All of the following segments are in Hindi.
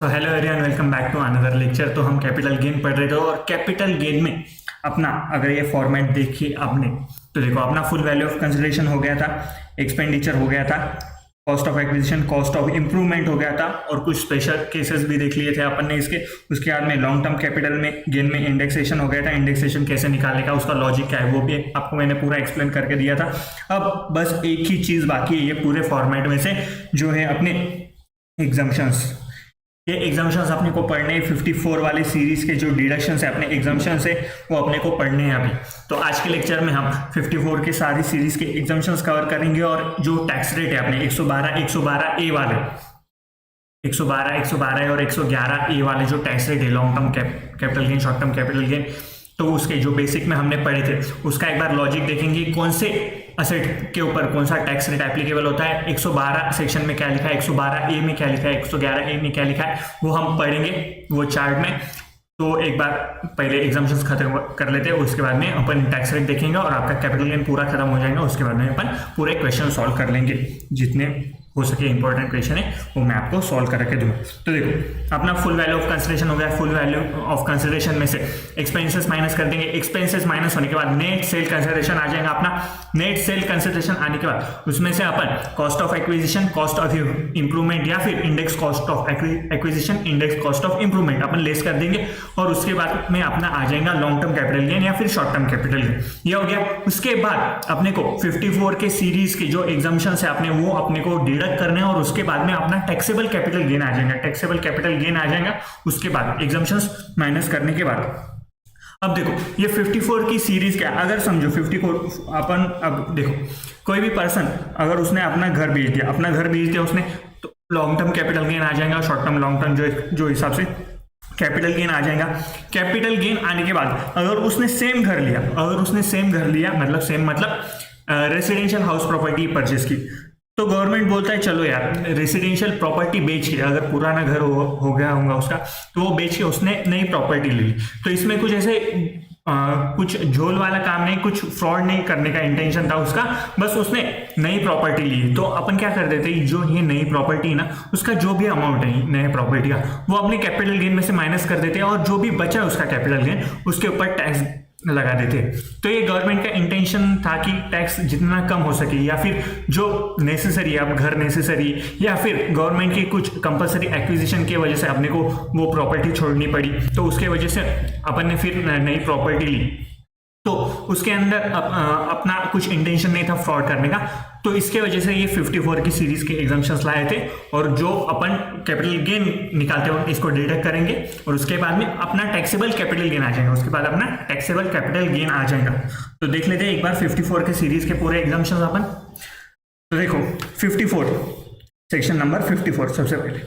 तो hello everyone, welcome back to another lecture. तो हम कैपिटल गेन पढ़ रहे थे और कैपिटल गेन में अपना अगर ये फॉर्मेट देखिए आपने तो देखो अपना फुल वैल्यू ऑफ कंसिडरेशन हो गया था, एक्सपेंडिचर हो गया था, cost of acquisition, cost of improvement हो गया था और कुछ स्पेशल केसेस भी देख लिए थे अपन ने इसके। उसके बाद में लॉन्ग टर्म कैपिटल में गेन में इंडेक्सेशन हो गया था। इंडेक्सेशन कैसे निकालने का, उसका लॉजिक क्या है, वो भी आपको मैंने पूरा एक्सप्लेन करके दिया था। अब बस एक ही चीज बाकी है ये पूरे फॉर्मेट में से, जो है अपने एग्जम्पशंस। ये एग्जाम्पशंस अपने को पढ़ने हैं। 54 वाले सीरीज के जो डिडक्शंस है, अपने एग्जाम्पशंस है, वो अपने को पढ़ने हैं अभी। तो आज के लेक्चर में हम 54 के सारी सीरीज के एग्जाम्पशंस कवर करेंगे और जो टैक्स रेट है अपने 112 ए वाले 112 और 111 ए वाले जो टैक्स रेट है long term capital gain, short term capital gain, तो उसके जो बेसिक में हमने पढ़े थे उसका एक बार लॉजिक देखेंगे। कौन से असेट के ऊपर कौन सा टैक्स रेट एप्लीकेबल होता है, 112 सेक्शन में क्या लिखा है, 112 ए में क्या लिखा है, 111 ए में क्या लिखा है, वो हम पढ़ेंगे वो चार्ट में। तो एक बार पहले एग्जाम्पशंस खत्म कर लेते हैं, उसके बाद में अपन टैक्स रेट देखेंगे और आपका कैपिटल गेन पूरा खत्म हो जाएगा। उसके बाद में अपन पूरे क्वेश्चन सॉल्व कर लेंगे, जितने हो सके इंपॉर्टेंट क्वेश्चन है वो मैं आपको सॉल्व करके दूंगा। तो देखो अपना फुल वैल्यू ऑफ कंसिडरेशन हो गया। फुल वैल्यू ऑफ कंसिडरेशन में से एक्सपेंसेस माइनस कर देंगे। एक्सपेंसेस माइनस होने के बाद नेट सेल कंसिडरेशन आ जाएगा अपना। नेट सेल कंसिडरेशन आने के बाद उसमें से अपन cost of acquisition, cost of improvement या फिर index cost of acquisition, index cost of improvement अपन लेस कर देंगे और उसके बाद में अपना आ जाएगा लॉन्ग टर्म कैपिटल गेन या फिर शॉर्ट टर्म कैपिटल गेन। ये हो गया। उसके बाद अपने को 54 के सीरीज के जो एग्जाम्पशंस है अपने वो अपने को करने और उसके बाद में अपना टैक्सेबल कैपिटल गेन आ जाएगा। टैक्सेबल कैपिटल गेन आ जाएगा उसके बाद एग्जम्पशंस माइनस करने के बाद। अब देखो ये 54 की सीरीज क्या, अगर समझो 54 अपन, अब देखो कोई भी पर्सन अगर उसने अपना घर बेच दिया उसने, तो लॉन्ग टर्म कैपिटल गेन आ जाएगा, शॉर्ट टर्म लॉन्ग टर्म जो हिसाब से कैपिटल गेन आ जाएगा। कैपिटल गेन आने के बाद अगर उसने सेम घर लिया मतलब रेसिडेंशियल हाउस प्रॉपर्टी परचेस की, तो गवर्नमेंट बोलता है चलो यार रेसिडेंशियल प्रॉपर्टी बेच के, अगर पुराना घर हो गया होगा उसका, तो वो बेच के उसने नई प्रॉपर्टी ले ली। तो इसमें कुछ ऐसे कुछ झोल वाला काम नहीं, कुछ फ्रॉड नहीं करने का इंटेंशन था उसका, बस उसने नई प्रॉपर्टी ली। तो अपन क्या कर देते हैं, जो ये नई प्रॉपर्टी है ना उसका जो भी अमाउंट है नए प्रॉपर्टी का वो अपने कैपिटल गेन में से माइनस कर देते हैं और जो भी बचा उसका कैपिटल गेन उसके ऊपर टैक्स लगा देते। तो ये गवर्नमेंट का इंटेंशन था कि टैक्स जितना कम हो सके, या फिर जो नेसेसरी है, अब घर नेसेसरी, या फिर गवर्नमेंट की कुछ कंपलसरी एक्विजिशन की वजह से अपने को वो प्रॉपर्टी छोड़नी पड़ी, तो उसके वजह से अपन ने फिर नई प्रॉपर्टी ली। तो उसके अंदर अपना कुछ इंटेंशन नहीं था फ्रॉड करने का, तो इसके वजह से ये 54 की सीरीज के एग्जाम्पशंस लाए थे। और जो अपन कैपिटल गेन निकालते हो इसको डिडक्ट करेंगे और उसके बाद में अपना टैक्सेबल कैपिटल गेन आ जाएगा। तो देख लेते हैं एक बार 54 के सीरीज के पूरे एग्जाम्पशंस अपन। तो देखो 54 सेक्शन नंबर 54 सबसे पहले,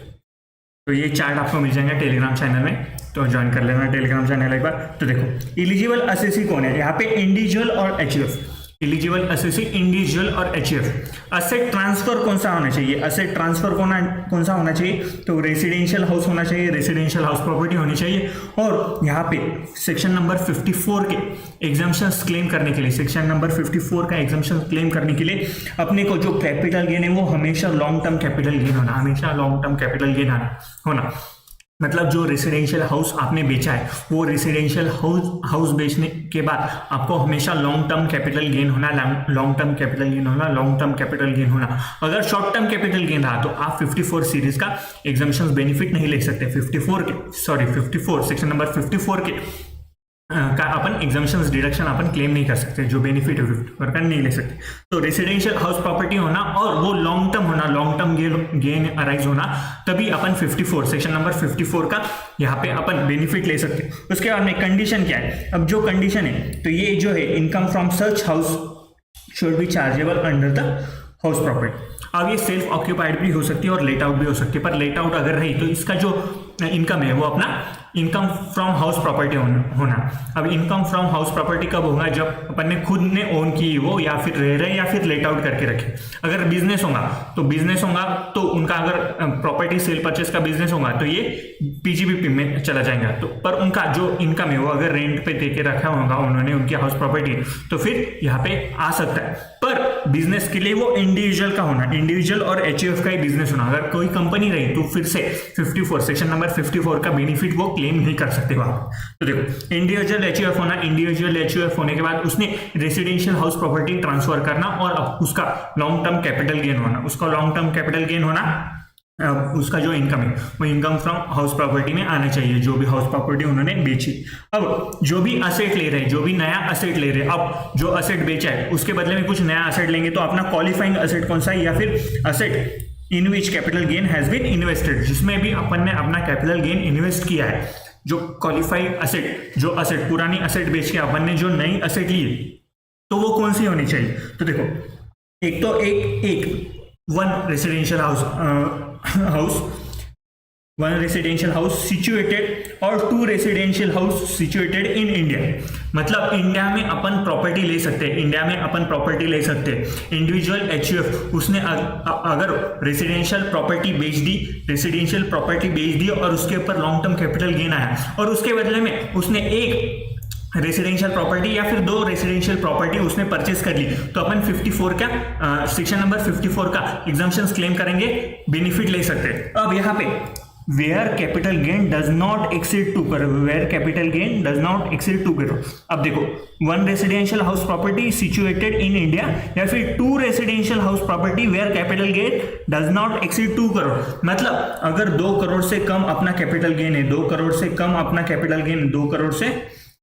तो ये चार्ट आपको मिल जाएगा टेलीग्राम चैनल में, तो ज्वाइन कर लेना टेलीग्राम चैनल एक बार। तो देखो एलिजिबल असेसी कौन है, यहाँ पे इंडिविजुअल और एचयूएफ, एलिजिबल असेसी इंडिविजुअल और एचयूएफ। असेट ट्रांसफर कौन सा होना चाहिए, असेट ट्रांसफर कौन सा होना चाहिए, तो रेसिडेंशियल हाउस होना चाहिए, रेसिडेंशियल हाउस प्रॉपर्टी होनी चाहिए। और यहाँ पे सेक्शन नंबर 54 के एग्जाम्पशंस क्लेम करने के लिए, सेक्शन नंबर 54 का एग्जाम्पशन क्लेम करने के लिए अपने को जो कैपिटल गेन है वो हमेशा लॉन्ग टर्म कैपिटल गेन होना, मतलब जो रेसिडेंशियल हाउस आपने बेचा है वो रेसिडेंशियल हाउस बेचने के बाद आपको हमेशा लॉन्ग टर्म कैपिटल गेन होना। अगर शॉर्ट टर्म कैपिटल गेन रहा तो आप 54 सीरीज का एग्जाम्पशंस बेनिफिट नहीं ले सकते। 54 सेक्शन नंबर 54 के का अपन एग्जाम्पशंस डिडक्शन अपन क्लेम नहीं कर सकते, जो बेनिफिट है 54 का नहीं ले सकते। तो रेसिडेंशियल हाउस प्रॉपर्टी होना और वो लॉन्ग टर्म होना, लॉन्ग टर्म गेन अराइज होना, तभी अपन 54 सेक्शन नंबर 54 का यहाँ पे अपन बेनिफिट ले सकते। उसके बाद में कंडीशन क्या है, अब जो कंडीशन है तो ये जो है income from such house should be chargeable under the house property. अब ये सेल्फ ऑक्यूपाइड भी हो सकती है और लेट आउट भी हो सकती है, पर लेट आउट अगर रही तो इसका जो इनकम है वो अपना इनकम फ्रॉम हाउस प्रॉपर्टी होना। अब इनकम फ्रॉम हाउस प्रॉपर्टी कब होगा, जब अपन ने खुद ने ओन की वो, या फिर रह रहे, या फिर लेट आउट करके रखे। अगर बिजनेस होगा तो उनका अगर प्रॉपर्टी सेल परचेस का बिजनेस होगा तो ये पीजीबीपी में चला जाएगा। तो पर उनका जो इनकम है वो अगर रेंट पे देके रखा होगा उन्होंने उनकी हाउस प्रॉपर्टी, तो फिर यहाँ पे आ सकता है। पर बिजनेस के लिए वो इंडिविजुअल का होना, इंडिविजुअल और एचयूएफ का ही बिजनेस होना। अगर कोई कंपनी रही तो फिर से 54 सेक्शन नंबर 54 का बेनिफिट वो क्लेम नहीं कर सकते वहां। तो देखो इंडिविजुअल एचयूएफ होना, इंडिविजुअल एचयूएफ होने के बाद उसने रेसिडेंशियल हाउस प्रॉपर्टी ट्रांसफर करना और अब उसका लॉन्ग टर्म कैपिटल गेन होना, उसका लॉन्ग टर्म कैपिटल गेन होना, उसका जो इनकम है वो इनकम फ्रॉम हाउस प्रॉपर्टी में आना चाहिए, जो भी हाउस प्रॉपर्टी उन्होंने बेची। अब जो भी असेट ले रहे हैं, जो भी नया असेट ले रहे हैं, अब जो असेट बेचा है उसके बदले में कुछ नया असेट लेंगे तो अपना क्वालिफाइंग असेट कौन सा है, या फिर asset in which capital gain has been invested, जिसमें भी अपन ने अपना कैपिटल गेन इन्वेस्ट किया है। जो क्वालिफाइड असेट, जो असेट पुरानी असेट बेच के अपन ने जो नई असेट ली तो वो कौन सी होनी चाहिए। तो देखो एक तो एक वन रेसिडेंशियल हाउस सिचुएटेड और 2 residential house situated in India. मतलब इंडिया में अपन प्रॉपर्टी ले सकते हैं, इंडिया में अपन प्रॉपर्टी ले सकते हैं। इंडिविजुअल एचयूएफ उसने अगर रेसिडेंशियल प्रॉपर्टी बेच दी और उसके ऊपर लॉन्ग टर्म कैपिटल गेन आया और उसके बदले में उसने एक रेसिडेंशियल प्रॉपर्टी या फिर 2 रेसिडेंशियल प्रॉपर्टी उसने परचेस कर ली, तो अपन 54 का सेक्शन नंबर 54 का एग्जम्पशंस क्लेम करेंगे, बेनिफिट ले सकते हैं। अब यहाँ पे where capital gain does not exceed 2 crore, where capital gain does not exceed 2 crore. अब देखो 1 residential house property situated in India या फिर 2 residential house property where capital gain does not exceed 2 crore. मतलब अगर 2 करोड़ से कम अपना कैपिटल गेन है, 2 करोड़ से कम अपना कैपिटल गेन, 2 करोड़ से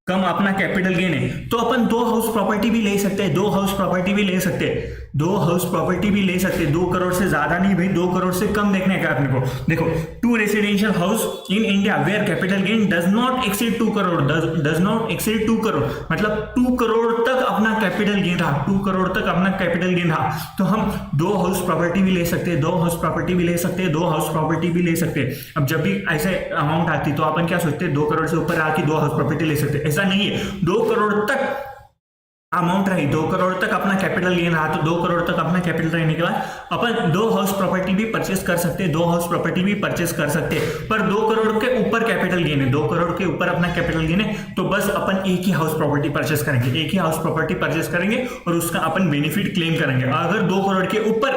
कम अपना कैपिटल गेन है, तो अपन 2 हाउस प्रॉपर्टी भी ले सकते हैं, 2 हाउस प्रॉपर्टी भी ले सकते हैं, 2 हाउस प्रॉपर्टी भी ले सकते हैं। 2 करोड़ से ज्यादा नहीं भाई, 2 करोड़ से कम देखने का अपने को। देखो 2 residential house in India where capital gain does not exceed 2 crore, does not exceed 2 crore, मतलब 2 करोड़ तक अपना कैपिटल गेन रहा, 2 करोड़ तक अपना कैपिटल गेन रहा, तो हम 2 हाउस प्रॉपर्टी भी ले सकते हैं, 2 हाउस प्रॉपर्टी भी ले सकते हैं, 2 हाउस प्रॉपर्टी भी ले सकते हैं। अब जब भी ऐसे अमाउंट आती तो अपन क्या सोचते हैं, 2 करोड़ से ऊपर आके 2 हाउस प्रॉपर्टी ले सकते हैं। ऐसा नहीं है, 2 करोड़ तक अमाउंट रही, 2 करोड़ तक अपना कैपिटल गेन रहा, तो 2 करोड़ तक अपना कैपिटल रहने के बाद अपन 2 हाउस प्रॉपर्टी भी परचेस कर सकते हैं, 2 हाउस प्रॉपर्टी भी परचेस कर सकते हैं। पर 2 करोड़ के ऊपर कैपिटल गेन है, 2 करोड़ के ऊपर अपना कैपिटल गेन है, तो बस अपन एक ही हाउस प्रॉपर्टी परचेस करेंगे, एक ही हाउस प्रॉपर्टी परचेस करेंगे और उसका अपन बेनिफिट क्लेम करेंगे। अगर 2 करोड़ के ऊपर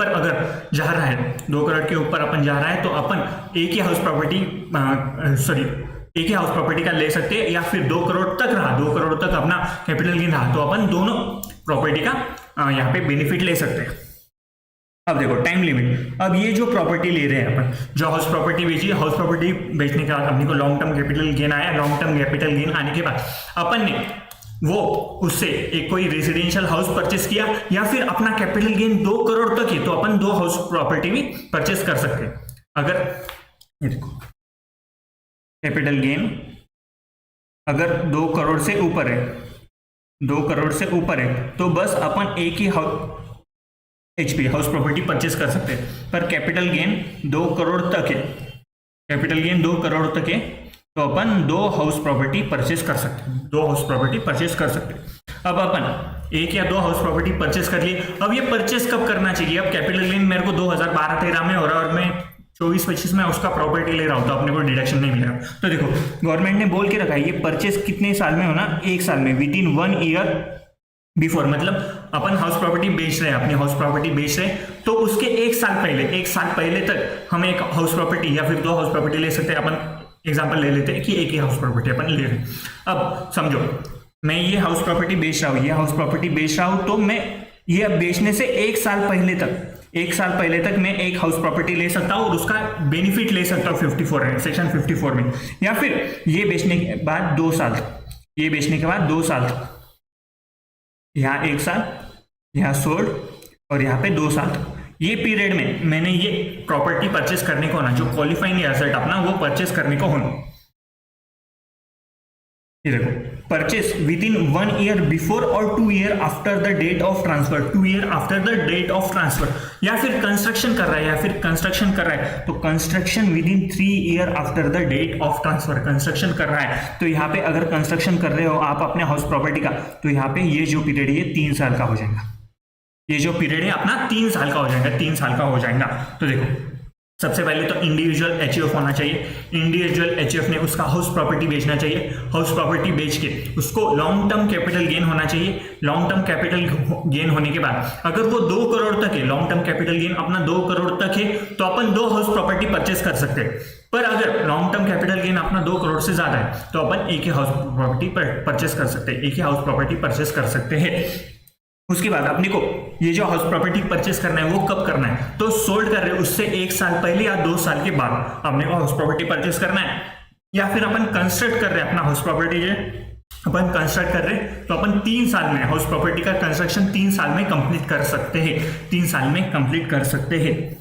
अगर जा रहा है, 2 करोड़ के ऊपर अपन जा रहा है, तो अपन एक ही हाउस प्रॉपर्टी का ले सकते हैं, या फिर 2 करोड़ तक रहा, 2 करोड़ तक अपना कैपिटल गेन रहा, तो अपन दोनों प्रॉपर्टी का यहाँ पे बेनिफिट ले सकते हैं। अब देखो टाइम लिमिट। अब ये जो प्रॉपर्टी ले रहे हैं अपन, जो हाउस प्रॉपर्टी बेची, हाउस प्रॉपर्टी बेचने के बाद अपने को लॉन्ग टर्म कैपिटल गेन आया, लॉन्ग टर्म कैपिटल गेन आने के बाद अपन ने वो उससे एक कोई रेसिडेंशियल हाउस परचेस किया या फिर अपना कैपिटल गेन 2 करोड़ तक है, तो अपन 2 हाउस प्रॉपर्टी भी परचेस कर सकते हैं। अगर ये देखो कैपिटल गेन अगर 2 करोड़ से ऊपर है, 2 करोड़ से ऊपर है, तो बस अपन एक ही हाउस प्रॉपर्टी परचेस कर सकते हैं। पर कैपिटल गेन 2 करोड़ तक है, कैपिटल गेन 2 करोड़ तक है, तो अपन 2 हाउस प्रॉपर्टी परचेस कर सकते हैं, 2 हाउस प्रॉपर्टी परचेस कर सकते हैं। अब अपन 1 या 2 हाउस प्रॉपर्टी परचेस कर लिए। अब ये परचेस कब करना चाहिए? अब कैपिटल गेन मेरे को 2012-13 में हो रहा है और मैं 24-25 में उसका प्रॉपर्टी ले रहा हूं, तो अपने को डिडक्शन नहीं मिलेगा। तो देखो गवर्नमेंट ने बोल के रखा है ये परचेस कितने साल में होना, 1 साल में, विद इन 1 ईयर बिफोर। मतलब अपन हाउस प्रॉपर्टी बेच रहे हैं, अपनी हाउस प्रॉपर्टी बेच रहे हैं, तो उसके 1 साल पहले तक हम एक हाउस प्रॉपर्टी या फिर 2 हाउस प्रॉपर्टी ले सकते हैं। अपन एग्जाम्पल ले लेते हैं कि एक ही हाउस प्रॉपर्टी अपन ले रहे हैं। अब समझो मैं ये हाउस प्रॉपर्टी बेच रहा हूँ, ये हाउस प्रॉपर्टी बेच रहा हूँ, तो मैं ये बेचने से 1 साल पहले तक मैं एक हाउस प्रॉपर्टी ले सकता हूँ और उसका बेनिफिट ले सकता हूँ 54 सेक्शन 54 में। या फिर ये बेचने के बाद 2 साल, ये बेचने के बाद 2 साल तक, यहाँ 1 साल, यहाँ सोल्ड और यहाँ पे 2 साल तक, ये पीरियड में मैंने ये प्रॉपर्टी परचेस करने को होना, जो क्वालिफाइंग एसेट अपना वो परचेस करने को होना। ये देखो purchase within 1 year before और 2 year after the date of transfer, 2 year after the date of transfer. या फिर कंस्ट्रक्शन कर रहा है, तो construction within 3 year after the date of transfer, construction कर रहा है, तो यहाँ पे अगर कंस्ट्रक्शन कर रहे हो आप अपने हाउस प्रॉपर्टी का, तो यहाँ पे ये जो पीरियड है 3 साल का हो जाएगा, ये जो पीरियड है अपना 3 साल का हो जाएगा, 3 साल का हो जाएगा। तो देखो सबसे पहले तो इंडिविजुअल एचयूएफ होना चाहिए। इंडिविजुअल एचयूएफ ने उसका हाउस प्रॉपर्टी बेचना चाहिए। हाउस प्रॉपर्टी बेच के उसको लॉन्ग टर्म कैपिटल गेन होना चाहिए। लॉन्ग टर्म कैपिटल गेन होने के बाद अगर वो 2 करोड़ तक है, लॉन्ग टर्म कैपिटल गेन अपना 2 करोड़ तक है, तो अपन 2 हाउस प्रॉपर्टी परचेस कर सकते हैं। पर अगर लॉन्ग टर्म कैपिटल गेन अपना 2 करोड़ से ज्यादा है तो अपन एक ही हाउस प्रॉपर्टी परचेस कर सकते हैं, एक ही हाउस प्रॉपर्टी परचेस कर सकते हैं। उसके बाद अपने को ये जो हाउस प्रॉपर्टी परचेस करना है वो कब करना है, तो सोल्ड कर रहे हैं उससे 1 साल पहले या 2 साल के बाद अपने को हाउस प्रॉपर्टी परचेस करना है। या फिर अपन कंस्ट्रक्ट कर रहे हैं अपना हाउस प्रॉपर्टी है, अपन कंस्ट्रक्ट कर रहे हैं तो अपन 3 साल में हाउस प्रॉपर्टी का कंस्ट्रक्शन 3 साल में कंप्लीट कर सकते हैं, 3 साल में कंप्लीट कर सकते हैं।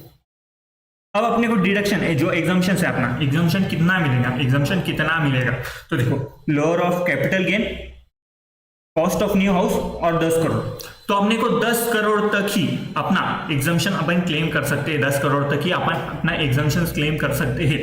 अब अपने को डिडक्शन है जो एग्जम्पशन है अपना, एग्जम्पशन कितना मिलेगा, एग्जम्पशन कितना मिलेगा, तो देखो lower of capital gain, cost of new house और 10 करोड़, तो अपने को 10 करोड़ तक ही अपना एग्जम्पशन अपन क्लेम कर सकते हैं, 10 करोड़ तक ही अपन अपना एग्जम्पशन क्लेम कर सकते हैं।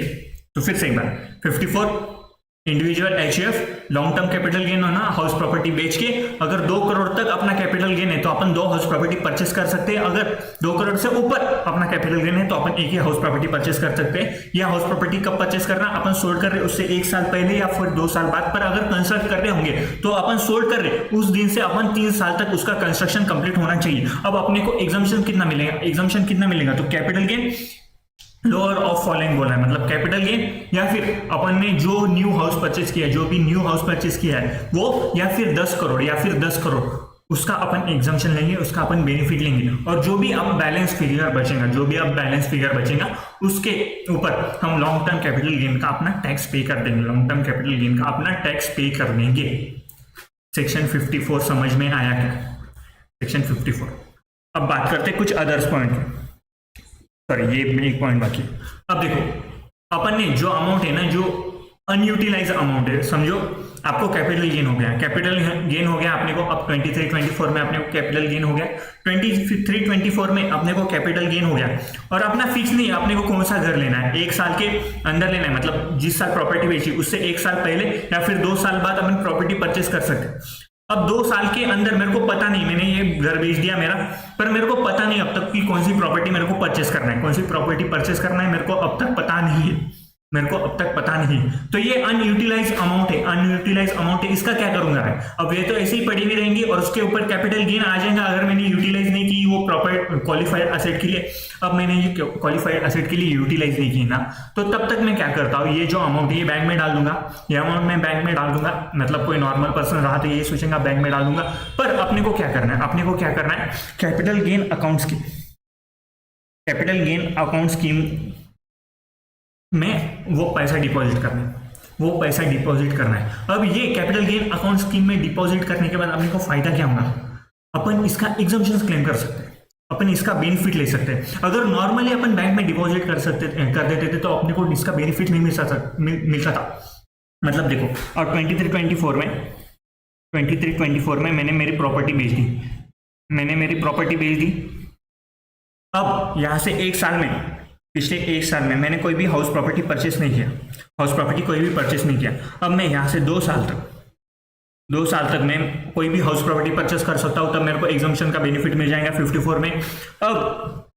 तो फिर से एक बार 54 individual HUF long term capital gain होना, हाउस प्रॉपर्टी बेच के अगर 2 करोड़ तक अपना कैपिटल गेन है तो अपन 2 हाउस प्रॉपर्टी परचेस कर सकते हैं। अगर 2 करोड़ से ऊपर अपना कैपिटल गेन है तो अपन एक ही हाउस प्रॉपर्टी परचेस कर सकते हैं। यह हाउस प्रॉपर्टी कब परचेस करना, अपन सोल्ड कर रहे उससे 1 साल पहले या फिर 2 साल बाद। पर अगर कंस्ट्रक्ट कर रहे होंगे तो अपन सोल्ड कर रहे उस दिन से अपन 3 साल तक उसका कंस्ट्रक्शन कंप्लीट होना चाहिए। अब अपने को एग्जम्पशन कितना मिलेगा, एग्जम्पशन कितना मिलेगा, तो capital gain lower of following बोला है, मतलब कैपिटल गेन या फिर अपन ने जो न्यू हाउस परचेस किया है, जो भी न्यू हाउस परचेस किया है वो, या फिर 10 करोड़ या फिर 10 करोड़ उसका अपन एग्जम्पशन लेंगे, उसका अपन बेनिफिट लेंगे। और जो भी अब बैलेंस फिगर बचेगा, जो भी अब बैलेंस फिगर बचेगा उसके ऊपर हम लॉन्ग टर्म कैपिटल गेन का अपना टैक्स पे कर देंगे, लॉन्ग टर्म कैपिटल गेन का अपना टैक्स पे कर देंगे। सेक्शन 54 समझ में आया क्या, सेक्शन 54। अब बात करते कुछ अदर्स पॉइंट की, सॉरी ये एक पॉइंट बाकी। अब देखो अपन ने जो अमाउंट है ना, जो अनयूटिलाइज अमाउंट है, समझो आपको कैपिटल गेन हो गया, कैपिटल गेन हो गया अपने को। अब 23-24 में अपने को कैपिटल गेन हो गया, 23-24 में अपने को कैपिटल गेन हो गया। और अपना फिक्स नहीं है अपने को कौन सा घर लेना है, 1 साल के अंदर लेना है, मतलब जिस साल प्रॉपर्टी बेची उससे 1 साल पहले या फिर 2 साल बाद अपन प्रॉपर्टी परचेस कर सकते हैं। अब 2 साल के अंदर मेरे को पता नहीं, मैंने ये घर बेच दिया मेरा, पर मेरे को पता नहीं अब तक कि कौन सी प्रॉपर्टी मेरे को परचेस करना है, कौन सी प्रॉपर्टी परचेस करना है मेरे को अब तक पता नहीं है, मेरे को अब तक पता नहीं। तो ये अनयूटिलाइज अमाउंट है, अनयूटिलाइज अमाउंट है, इसका क्या करूंगा मैं, अब ये तो ऐसे ही पड़ी हुई रहेंगी और उसके ऊपर कैपिटल गेन आ जाएगा अगर मैंने यूटिलाइज नहीं की वो प्रॉपर क्वालिफाइड एसेट के लिए। अब मैंने ये क्वालिफाइड एसेट के लिए यूटिलाइज नहीं की ना, तो तब तक मैं क्या करता हूँ, ये जो अमाउंट ये बैंक में डाल दूंगा, ये अमाउंट मैं बैंक में डाल दूंगा। मतलब कोई नॉर्मल पर्सन रहा तो ये सोचेगा बैंक में डाल दूंगा, पर अपने को क्या करना है, अपने को क्या करना है, capital gain account scheme, capital gain account scheme में वो पैसा डिपॉजिट करना है, वो पैसा डिपॉजिट करना है। अब ये कैपिटल गेन अकाउंट स्कीम में डिपॉजिट करने के बाद अपने को फायदा क्या होगा, अपन इसका एग्जम्पशन क्लेम कर सकते हैं, अपन इसका बेनिफिट ले सकते हैं। अगर नॉर्मली अपन बैंक में डिपॉजिट कर देते थे तो अपने को इसका बेनिफिट नहीं मिलता था। मतलब देखो और 23-24 में मैंने मेरी प्रॉपर्टी बेच दी, मैंने मेरी प्रॉपर्टी बेच दी। अब यहां से 1 साल में, पिछले 1 साल में मैंने कोई भी हाउस प्रॉपर्टी परचेस नहीं किया, हाउस प्रॉपर्टी कोई भी परचेस नहीं किया। अब मैं यहाँ से 2 साल तक मैं कोई भी हाउस प्रॉपर्टी परचेस कर सकता हूँ, तब मेरे को एग्जम्पशन का बेनिफिट मिल जाएगा 54 में। अब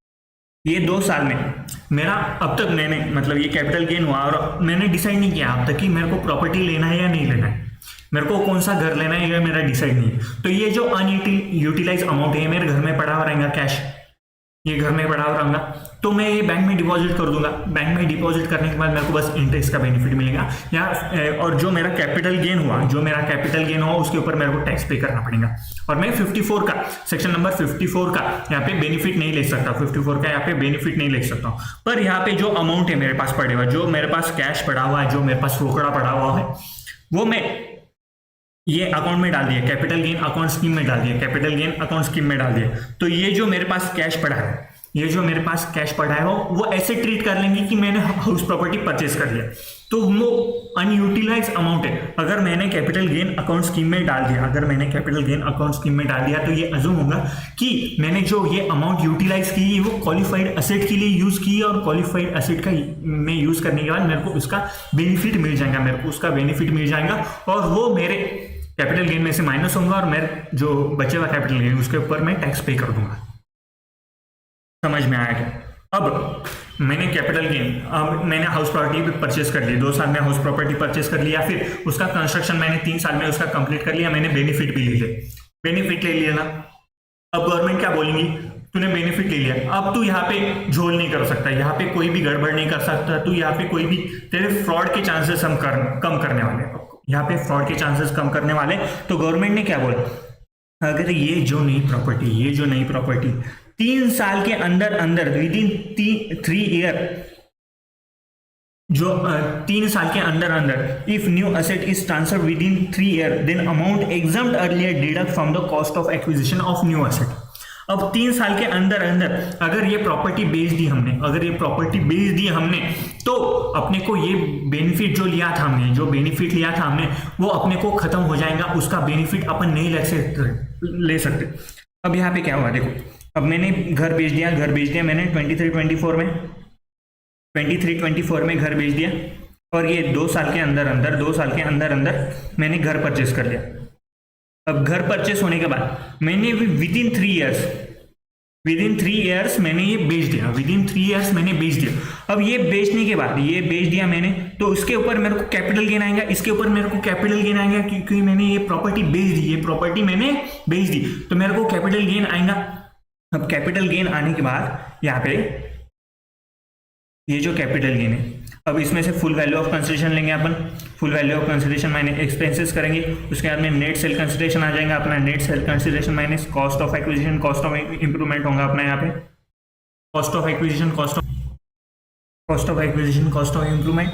ये 2 साल में मेरा अब तक मैंने मतलब ये कैपिटल गेन हुआ और मैंने डिसाइड नहीं किया अब तक कि मेरे को प्रॉपर्टी लेना है या नहीं लेना है, मेरे को कौन सा घर लेना है ये मेरा डिसाइड नहीं है। तो ये जो अनयूटिलाइज अमाउंट है मेरे घर में पड़ा हुआ रहेगा, कैश ये घर में पड़ा हुआ रहूंगा, तो मैं ये बैंक में डिपॉजिट कर दूंगा। बैंक में डिपॉजिट करने के बाद मेरे को बस इंटरेस्ट का बेनिफिट मिलेगा या और जो मेरा कैपिटल गेन हुआ उसके ऊपर मेरे को टैक्स पे करना पड़ेगा। और मैं 54 का सेक्शन नंबर 54 का यहाँ पे बेनिफिट नहीं ले सकता, 54 का यहाँ पे बेनिफिट नहीं ले सकता हूँ। पर यहाँ पे जो अमाउंट है मेरे पास पड़े हुआ, जो मेरे पास कैश पड़ा हुआ है, जो मेरे पास रोकड़ा पड़ा हुआ है, वो मैं ये अकाउंट में डाल दिया, कैपिटल गेन अकाउंट स्कीम में डाल दिया, कैपिटल गेन अकाउंट स्कीम में डाल दिया। तो ये जो मेरे पास कैश पड़ा है, ये जो मेरे पास कैश पड़ा है वो ऐसे ट्रीट कर लेंगे कि मैंने हाउस प्रॉपर्टी परचेस कर लिया, तो वो अनयूटिलाइज अमाउंट है। अगर मैंने कैपिटल गेन अकाउंट स्कीम में डाल दिया, अगर मैंने कैपिटल गेन अकाउंट स्कीम में डाल दिया, तो ये अज्यूम होगा कि मैंने जो ये अमाउंट यूटिलाइज की वो क्वालिफाइड एसेट के लिए यूज की और क्वालिफाइड एसेट का में यूज करने के बाद मेरे को उसका बेनिफिट मिल जाएगा, मेरे को उसका बेनिफिट मिल जाएगा और वो मेरे कैपिटल गेन में से माइनस होगा और मेरे जो बचे हुआ कैपिटल गेन उसके ऊपर मैं टैक्स पे कर दूंगा। समझ में आया क्या? अब मैंने कैपिटल गेन, अब मैंने हाउस प्रॉपर्टी परचेस कर ली, 2 साल में हाउस प्रॉपर्टी परचेस कर लिया, फिर उसका कंस्ट्रक्शन मैंने 3 साल में उसका कंप्लीट कर लिया, मैंने बेनिफिट भी ले लिया, बेनिफिट ले लिया ना। अब गवर्नमेंट क्या बोलेंगी, तूने बेनिफिट ले लिया, अब तू यहाँ पे झोल नहीं कर सकता, यहाँ पे कोई भी गड़बड़ नहीं कर सकता, तू यहाँ पे कोई भी, तेरे फ्रॉड के चांसेस हम कम करने वाले, यहाँ पे फ्रॉड के चांसेस कम करने वाले। तो गवर्नमेंट ने क्या बोला, अगर ये जो नई प्रॉपर्टी 3 साल के अंदर अंदर विद इन 3 ईयर, जो 3 साल के अंदर अंदर, if new asset is transfer within 3 year then amount exempted earlier deduct from the cost of acquisition of new asset. अब 3 साल के अंदर अंदर अगर ये प्रॉपर्टी बेच दी हमने, तो अपने को ये बेनिफिट जो लिया था हमने, वो अपने को खत्म हो जाएगा, उसका बेनिफिट अपन नहीं ले सकते। अब यहाँ पे क्या हुआ देखो, अब मैंने घर बेच दिया मैंने 23-24 में घर बेच दिया, और ये 2 साल के अंदर अंदर मैंने घर परचेस कर लिया। अब घर परचेस होने के बाद मैंने विद इन 3 इयर्स मैंने ये बेच दिया, अब ये बेचने के बाद ये बेच दिया मैंने, तो उसके ऊपर मेरे को कैपिटल गेन आएगा, क्योंकि मैंने ये प्रॉपर्टी मैंने बेच दी, तो मेरे को कैपिटल गेन आएगा। अब कैपिटल गेन आने के बाद यहाँ पे ये जो कैपिटल गेन है, अब इसमें से फुल वैल्यू ऑफ कंसिडरेशन लेंगे अपन, full value of consideration minus expenses करेंगे, उसके बाद में नेट सेल कंसिडरेशन आ जाएगा अपना, net sale consideration minus cost of acquisition, cost of improvement होगा अपना यहाँ पे, cost of acquisition, cost of improvement.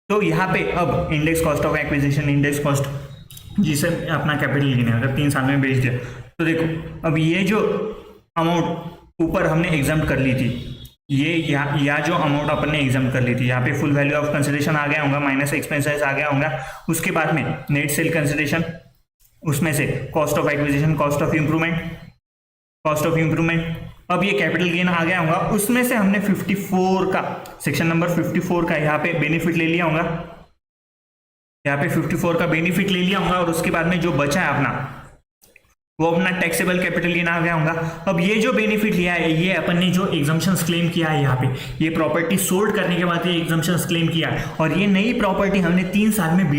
तो यहाँ पे अब index cost of acquisition, index cost, जिसे अपना कैपिटल गेन है, अगर 3 साल में बेच दिया, तो देखो अब ये जो अमाउंट ऊपर हमने एग्जाम कर ली थी, ये या जो अमाउंट अपन ने एग्जाम कर ली थी, यहाँ पे फुल वैल्यू ऑफ कंसिडरेशन आ गया होगा, माइनस एक्सपेंसेस आ गया होगा, उसके बाद में नेट सेल कंसिडरेशन, उसमें से cost of acquisition, cost of improvement, अब ये कैपिटल गेन आ गया होगा, उसमें से हमने 54 का, सेक्शन नंबर 54 का यहाँ पे बेनिफिट ले लिया होगा, और उसके बाद में जो बचा है अपना, वो अपना टैक्सेबल कैपिटल गेन आ गया होगा। अब ये जो बेनिफिट लिया है, ये अपन ने जो एग्जम्पशंस क्लेम किया है, यहाँ पे ये प्रॉपर्टी सोल्ड करने के बाद ये एग्जम्पशंस क्लेम किया है, और ये नई प्रॉपर्टी हमने 3 साल में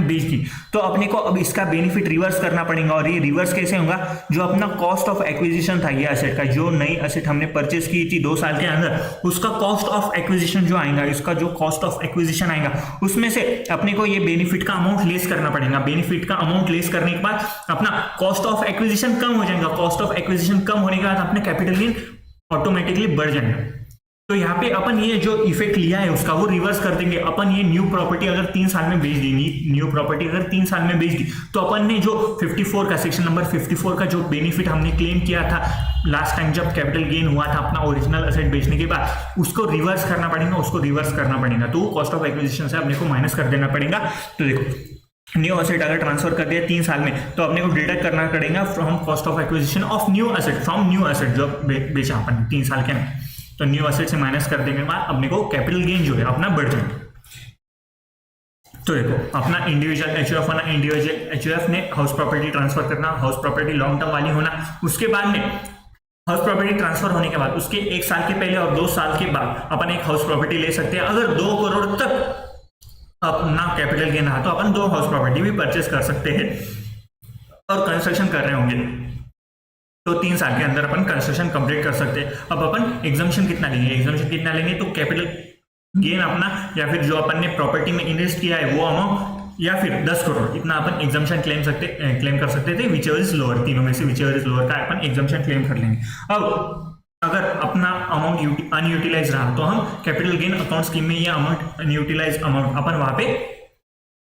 बेच दी, तो अपने को अब इसका बेनिफिट रिवर्स करना पड़ेगा। और ये रिवर्स कैसे होगा, जो अपना कॉस्ट ऑफ एक्विजिशन था ये असेट का, जो नई असेट हमने परचेस की थी 2 साल के अंदर, उसका कॉस्ट ऑफ एक्विजिशन जो आएगा, इसका जो कॉस्ट ऑफ एक्विजिशन आएगा, उसमें से अपने को ये बेनिफिट का अमाउंट लेस करना पड़ेगा। बेनिफिट का अमाउंट लेस करने के बाद अपना कॉस्ट ऑफ एक्विजिशन कम हो जाएगा, कॉस्ट ऑफ एक्विजिशन कम होने के बाद अपने कैपिटल गेन ऑटोमेटिकली बढ़ जाएगा। तो यहाँ पे अपन ये जो इफेक्ट लिया है उसका वो रिवर्स कर देंगे। अपन ये न्यू प्रॉपर्टी अगर 3 साल में बेच दी, तो अपन ने जो 54 का, सेक्शन नंबर 54 का जो बेनिफिट हमने क्लेम किया था लास्ट टाइम जब कैपिटल गेन हुआ था अपना ओरिजिनल एसेट बेचने के बाद, उसको रिवर्स करना पड़ेगा, तो कॉस्ट ऑफ एक्विजिशन से अपने को माइनस कर देना पड़ेगा। तो देखो, न्यू असेट अगर ट्रांसफर कर दिया 3 साल में, तो अपने को डिडक्ट करना पड़ेगा from cost of acquisition of new asset, जो बेचा अपन 3 साल के अंदर, तो न्यू असेट से माइनस कर देने के बाद अपने को कैपिटल गेन जो है अपना बढ़ जाएगा। तो देखो, अपना इंडिविजुअल एचयूएफ ने हाउस प्रॉपर्टी ट्रांसफर करना, हाउस प्रॉपर्टी लॉन्ग टर्म वाली होना, उसके बाद में हाउस प्रॉपर्टी ट्रांसफर होने के बाद उसके 1 साल के पहले और 2 साल के बाद अपन एक हाउस प्रॉपर्टी ले सकते हैं। अगर 2 करोड़ तक अपना कैपिटल गेन रहा तो अपन 2 हाउस प्रॉपर्टी भी परचेस कर सकते हैं, और कंस्ट्रक्शन कर रहे होंगे तो 3 साल के अंदर अपन कंस्ट्रक्शन कंप्लीट कर सकते हैं। अब अपन एग्जम्पशन कितना लेंगे, तो कैपिटल गेन अपना, या फिर जो अपन ने प्रॉपर्टी में इन्वेस्ट किया है वो अमाउंट, या फिर 10 करोड़, इतना अपन एग्जम्पशन क्लेम कर सकते थे, विचएवर इज लोअर, तीनों में से विचएवर इज लोअर का अपन एग्जम्पशन क्लेम कर लेंगे। अब अगर अपना अमाउंट अनयूटिलाइज रहा तो हम कैपिटल गेन अकाउंट स्कीम में ये अमाउंट अनयूटिलाइज अमाउंट अपन वहां पे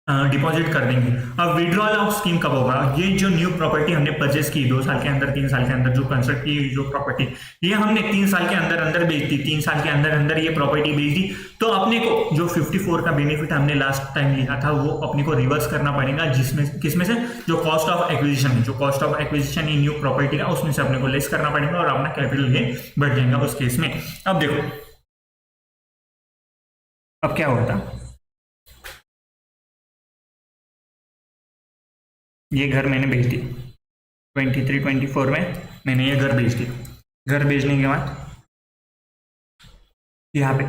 डिपॉजिट कर देंगे। अब विड्रॉल ऑफ स्कीम कब होगा, ये जो न्यू प्रॉपर्टी हमने परचेस की 2 साल के अंदर 3 साल के अंदर जो कंस्ट्रक्ट की जो प्रॉपर्टी, ये हमने 3 साल के अंदर बेच दी, 3 साल के अंदर ये प्रॉपर्टी बेच दी, तो अपने को जो 54 का बेनिफिट हमने लास्ट टाइम लिया था वो अपने को रिवर्स करना पड़ेगा, जिसमें किसमें से, जो कॉस्ट ऑफ एक्विजिशन है, ये न्यू प्रॉपर्टी का, उसमें से अपने को लेस करना पड़ेगा और अपना कैपिटल गेन बढ़ जाएगा उस केस में। अब देखो, अब क्या होता, ये घर मैंने बेच दी 23-24 में, मैंने ये घर बेच दिया। घर बेचने के बाद यहाँ पे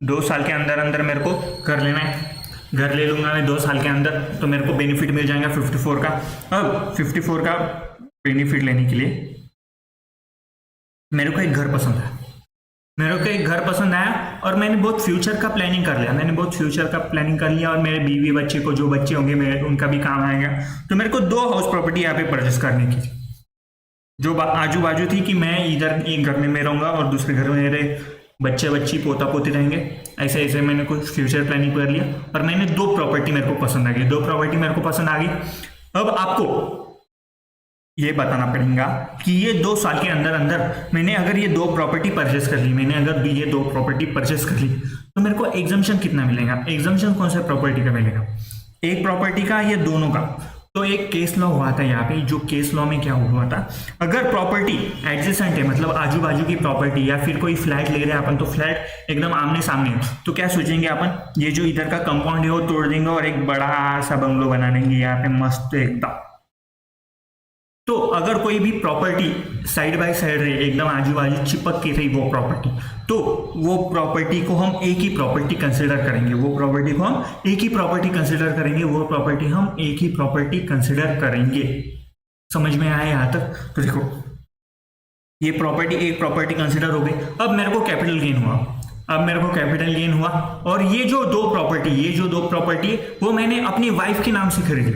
2 साल के अंदर अंदर मेरे को घर लेना है, घर ले लूंगा मैं 2 साल के अंदर, तो मेरे को बेनिफिट मिल जाएगा 54 का। अब 54 का बेनिफिट लेने के लिए मेरे को एक घर पसंद है, मेरे को एक घर पसंद आया और मैंने बहुत फ्यूचर का प्लानिंग कर लिया, मैंने बहुत फ्यूचर का प्लानिंग कर लिया और मेरे बीवी बच्चे को, जो बच्चे होंगे मेरे, उनका भी काम आएगा। तो मेरे को 2 हाउस प्रॉपर्टी यहाँ पे परचेस करने की थी, जो आजू बाजू थी कि मैं इधर एक घर में रहूंगा और दूसरे घर में मेरे बच्चे बच्ची पोता पोती रहेंगे। ऐसे ऐसे मैंने कुछ फ्यूचर प्लानिंग कर लिया और मैंने 2 प्रॉपर्टी मेरे को पसंद आ गई, 2 प्रॉपर्टी मेरे को पसंद आ गई। अब आपको ये बताना पड़ेगा कि ये 2 साल के अंदर अंदर मैंने अगर ये 2 प्रॉपर्टी परचेस कर ली, मैंने अगर ये 2 प्रॉपर्टी परचेस कर ली, तो मेरे को एग्जम्पशन कितना मिलेगा? एग्जम्पशन कौन सा प्रॉपर्टी का मिलेगा? एक प्रॉपर्टी का या दोनों का? तो एक केस लॉ हुआ था यहाँ पे, जो केस लॉ में क्या हुआ था, अगर प्रॉपर्टी एडजेसेंट है, मतलब आजू बाजू की प्रॉपर्टी, या फिर कोई फ्लैट ले रहे हैं अपन, तो फ्लैट एकदम आमने सामने है, तो क्या सोचेंगे अपन, ये जो इधर का कंपाउंड है वो तोड़ देंगे और एक बड़ा सा बंगलो बना देंगे यहाँ पे मस्त एकदम। तो अगर कोई भी प्रॉपर्टी साइड बाय साइड रहे, एकदम आजू बाजू चिपक के रही वो प्रॉपर्टी, तो वो प्रॉपर्टी को हम एक ही प्रॉपर्टी कंसिडर करेंगे, वो प्रॉपर्टी को हम एक ही प्रॉपर्टी कंसिडर करेंगे, वो प्रॉपर्टी हम एक ही प्रॉपर्टी कंसिडर करेंगे। समझ में आया यहाँ तक? तो देखो ये प्रॉपर्टी एक प्रॉपर्टी कंसिडर हो गई। अब मेरे को कैपिटल गेन हुआ, अब मेरे को कैपिटल गेन हुआ और ये जो 2 प्रॉपर्टी वो मैंने अपनी वाइफ के नाम से खरीदी,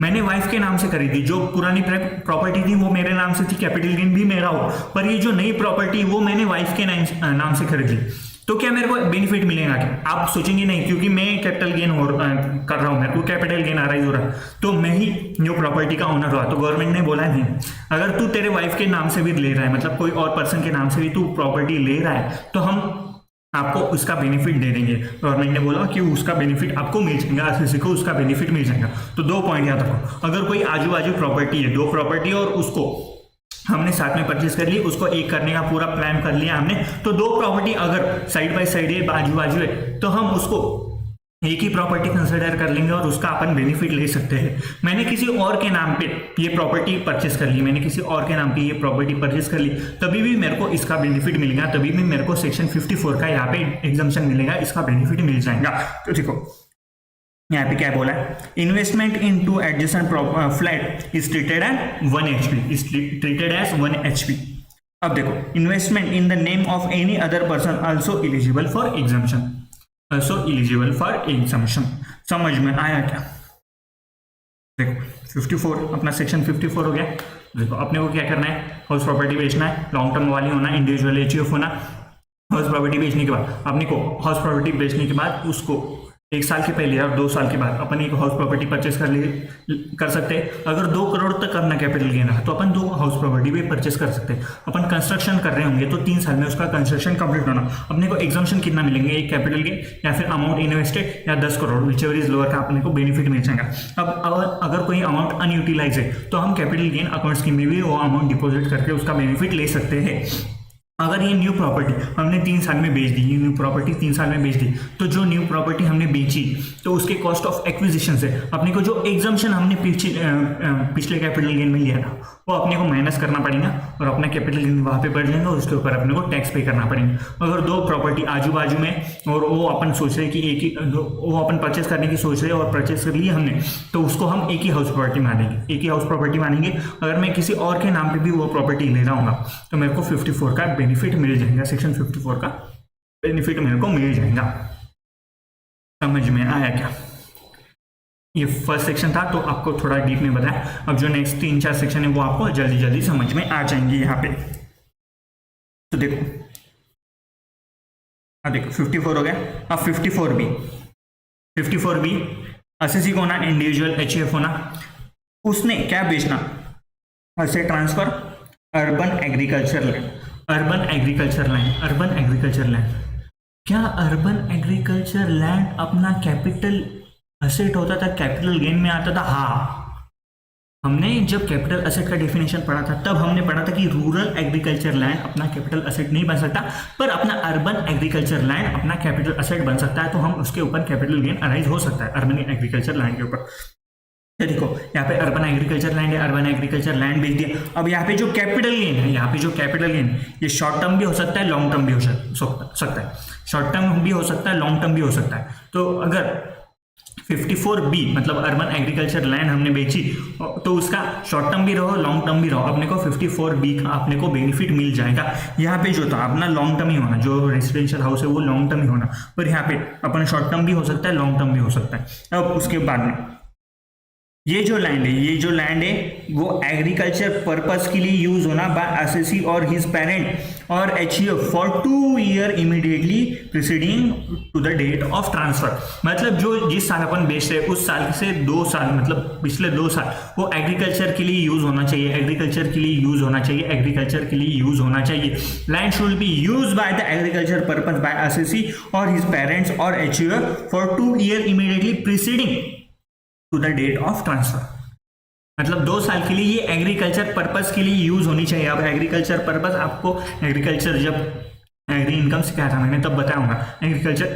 मैंने वाइफ के नाम से खरीदी। जो पुरानी प्रॉपर्टी थी वो मेरे नाम से थी, कैपिटल गेन भी मेरा हो, पर ये जो नई प्रॉपर्टी वो मैंने वाइफ के नाम से खरीदी। तो क्या मेरे को बेनिफिट मिलेगा? क्या आप सोचेंगे नहीं, क्योंकि मैं कैपिटल गेन कर रहा हूँ, मेरे को कैपिटल गेन आ रहा ही हो रहा, तो मैं ही जो प्रॉपर्टी का ओनर हुआ। तो गवर्नमेंट ने बोला नहीं, अगर तू तेरे वाइफ के नाम से भी ले रहा है, मतलब कोई और पर्सन के नाम से भी तू प्रॉपर्टी ले रहा है, तो हम आपको उसका बेनिफिट दे देंगे। गवर्नमेंट ने बोला कि उसका बेनिफिट आपको मिल जाएगा, आरसीसी को उसका बेनिफिट मिल जाएगा। तो 2 पॉइंट याद रखो, अगर कोई आजू बाजू प्रॉपर्टी है, 2 प्रॉपर्टी, और उसको हमने साथ में परचेस कर ली, उसको एक करने का पूरा प्लान कर लिया हमने, तो 2 प्रॉपर्टी अगर साइड बाय साइड है, बाजू बाजू है, तो हम उसको एक ही प्रॉपर्टी कंसिडर कर लेंगे और उसका अपन बेनिफिट ले सकते हैं। मैंने किसी और के नाम पे ये प्रॉपर्टी परचेस कर ली, मैंने किसी और के नाम पे ये प्रॉपर्टी परचेस कर ली, तभी भी मेरे को इसका बेनिफिट मिलेगा, तभी भी मेरे को सेक्शन 54 का यहाँ पे एग्जम्पशन मिलेगा, इसका बेनिफिट मिल जाएगा। तो देखो यहाँ पे क्या बोला है, investment in 2 adjacent flat is treated as 1 HP। अब देखो, investment in the name of any other person also eligible for exemption, समझ में आया क्या? देखो 54 अपना सेक्शन 54 हो गया। देखो अपने को क्या करना है, हाउस प्रॉपर्टी बेचना है, लॉन्ग टर्म वाली होना, इंडिविजुअल एचयूएफ होना। हाउस प्रॉपर्टी बेचने के बाद अपने को हाउस प्रॉपर्टी बेचने के बाद उसको 1 साल के पहले और 2 साल के बाद अपन एक हाउस प्रॉपर्टी परचेस कर सकते हैं। अगर 2 करोड़ तक अपना कैपिटल गेन रहा तो अपन 2 हाउस प्रॉपर्टी भी परचेस कर सकते हैं। अपन कंस्ट्रक्शन कर रहे होंगे तो 3 साल में उसका कंस्ट्रक्शन कंप्लीट होना, अपने को एग्जम्पशन कितना मिलेंगे, एक कैपिटल गेन या फिर अमाउंट इन्वेस्टेड या 10 करोड़, विचएवर इज लोअर का अपने को बेनिफिट मिल जाएगा। अब अगर कोई अमाउंट अनयूटिलाइज है तो हम कैपिटल गेन अकाउंट स्कीम में भी वो अमाउंट डिपॉजिट करके उसका बेनिफिट ले सकते हैं। अगर ये न्यू प्रॉपर्टी हमने 3 साल में बेच दी, ये न्यू प्रॉपर्टी 3 साल में बेच दी, तो जो न्यू प्रॉपर्टी हमने बेची तो उसके कॉस्ट ऑफ एक्विजिशन से अपने को जो एग्जम्पशन हमने पिछले कैपिटल गेन में लिया था वो अपने को माइनस करना पड़ेगा और अपना कैपिटल गेन वहाँ पे बढ़ जाएगा और उसके ऊपर अपने को टैक्स पे करना पड़ेगा। अगर 2 प्रॉपर्टी आजू बाजू में और वो अपन सोच रहे कि एक ही वो अपन परचेस करने की सोच रहे और परचेस कर लिए हमने, तो उसको हम एक ही हाउस प्रॉपर्टी मानेंगे, एक ही हाउस प्रॉपर्टी मानेंगे। अगर मैं किसी और के नाम पे भी वो प्रॉपर्टी ले रहा हूँ तो मेरे को 54 का बेनिफिट मिल जाएगा, सेक्शन 54 का बेनिफिट मेरे को मिल जाएगा। समझ में आया क्या? ये फर्स्ट सेक्शन था तो आपको थोड़ा डीप में बताया। अब जो नेक्स्ट 3-4 सेक्शन है वो आपको जल्दी जल्दी समझ में आ जाएंगे यहाँ पे। तो देखो 54 हो गया। अब 54 बी एसएससी को होना, इंडिविजुअल एचयूएफ होना, उसने क्या बेचना, asset transfer, urban agriculture land. क्या अर्बन एग्रीकल्चर लैंड अपना कैपिटल असेट होता था, कैपिटल गेन में आता था? हाँ, हमने जब कैपिटल असेट का डेफिनेशन पढ़ा था तब हमने पढ़ा था कि रूरल एग्रीकल्चर लैंड अपना कैपिटल असेट नहीं बन सकता, पर अपना अर्बन एग्रीकल्चर लैंड अपना कैपिटल असेट बन सकता है, तो हम उसके ऊपर कैपिटल गेन अराइज हो सकता है अर्बन एग्रीकल्चर लैंड के ऊपर। देखो यहाँ पे अर्बन एग्रीकल्चर लैंड है, अर्बन एग्रीकल्चर लैंड बेच दिया। अब यहाँ पे जो कैपिटल गेन है, ये शॉर्ट टर्म भी हो सकता है, लॉन्ग टर्म भी हो सकता है। शॉर्ट टर्म भी हो सकता है, लॉन्ग टर्म भी हो सकता है। तो अगर 54B मतलब अर्बन एग्रीकल्चर लैंड हमने बेची तो उसका शॉर्ट टर्म भी रहो लॉन्ग टर्म भी रहो, अपने को 54B का अपने को बेनिफिट मिल जाएगा। यहाँ पे जो था अपना लॉन्ग टर्म ही होना, जो रेसिडेंशियल हाउस है वो लॉन्ग टर्म ही होना, पर यहाँ पे अपन शॉर्ट टर्म भी हो सकता है, लॉन्ग टर्म भी हो सकता है। अब उसके बाद में ये जो लैंड है वो एग्रीकल्चर पर्पस के लिए यूज होना बाय असेसी और हिज पेरेंट और HUF for 2 year immediately preceding to the date of transfer. मतलब जो जिस साल अपन बेच रहे हैं उस साल से 2 साल मतलब पिछले 2 साल वो एग्रीकल्चर के लिए यूज होना चाहिए, एग्रीकल्चर के लिए यूज होना चाहिए, एग्रीकल्चर के लिए यूज होना चाहिए। Land should be use by the agriculture purpose by assessee और हिज पेरेंट्स और HUF for 2 year immediately preceding to the date of transfer. मतलब 2 साल के लिए ये एग्रीकल्चर पर्पस के लिए यूज होनी चाहिए। अब एग्रीकल्चर पर्पस आपको एग्रीकल्चर जब एग्री इनकम सिखाया था मैंने तब बताऊंगा एग्रीकल्चर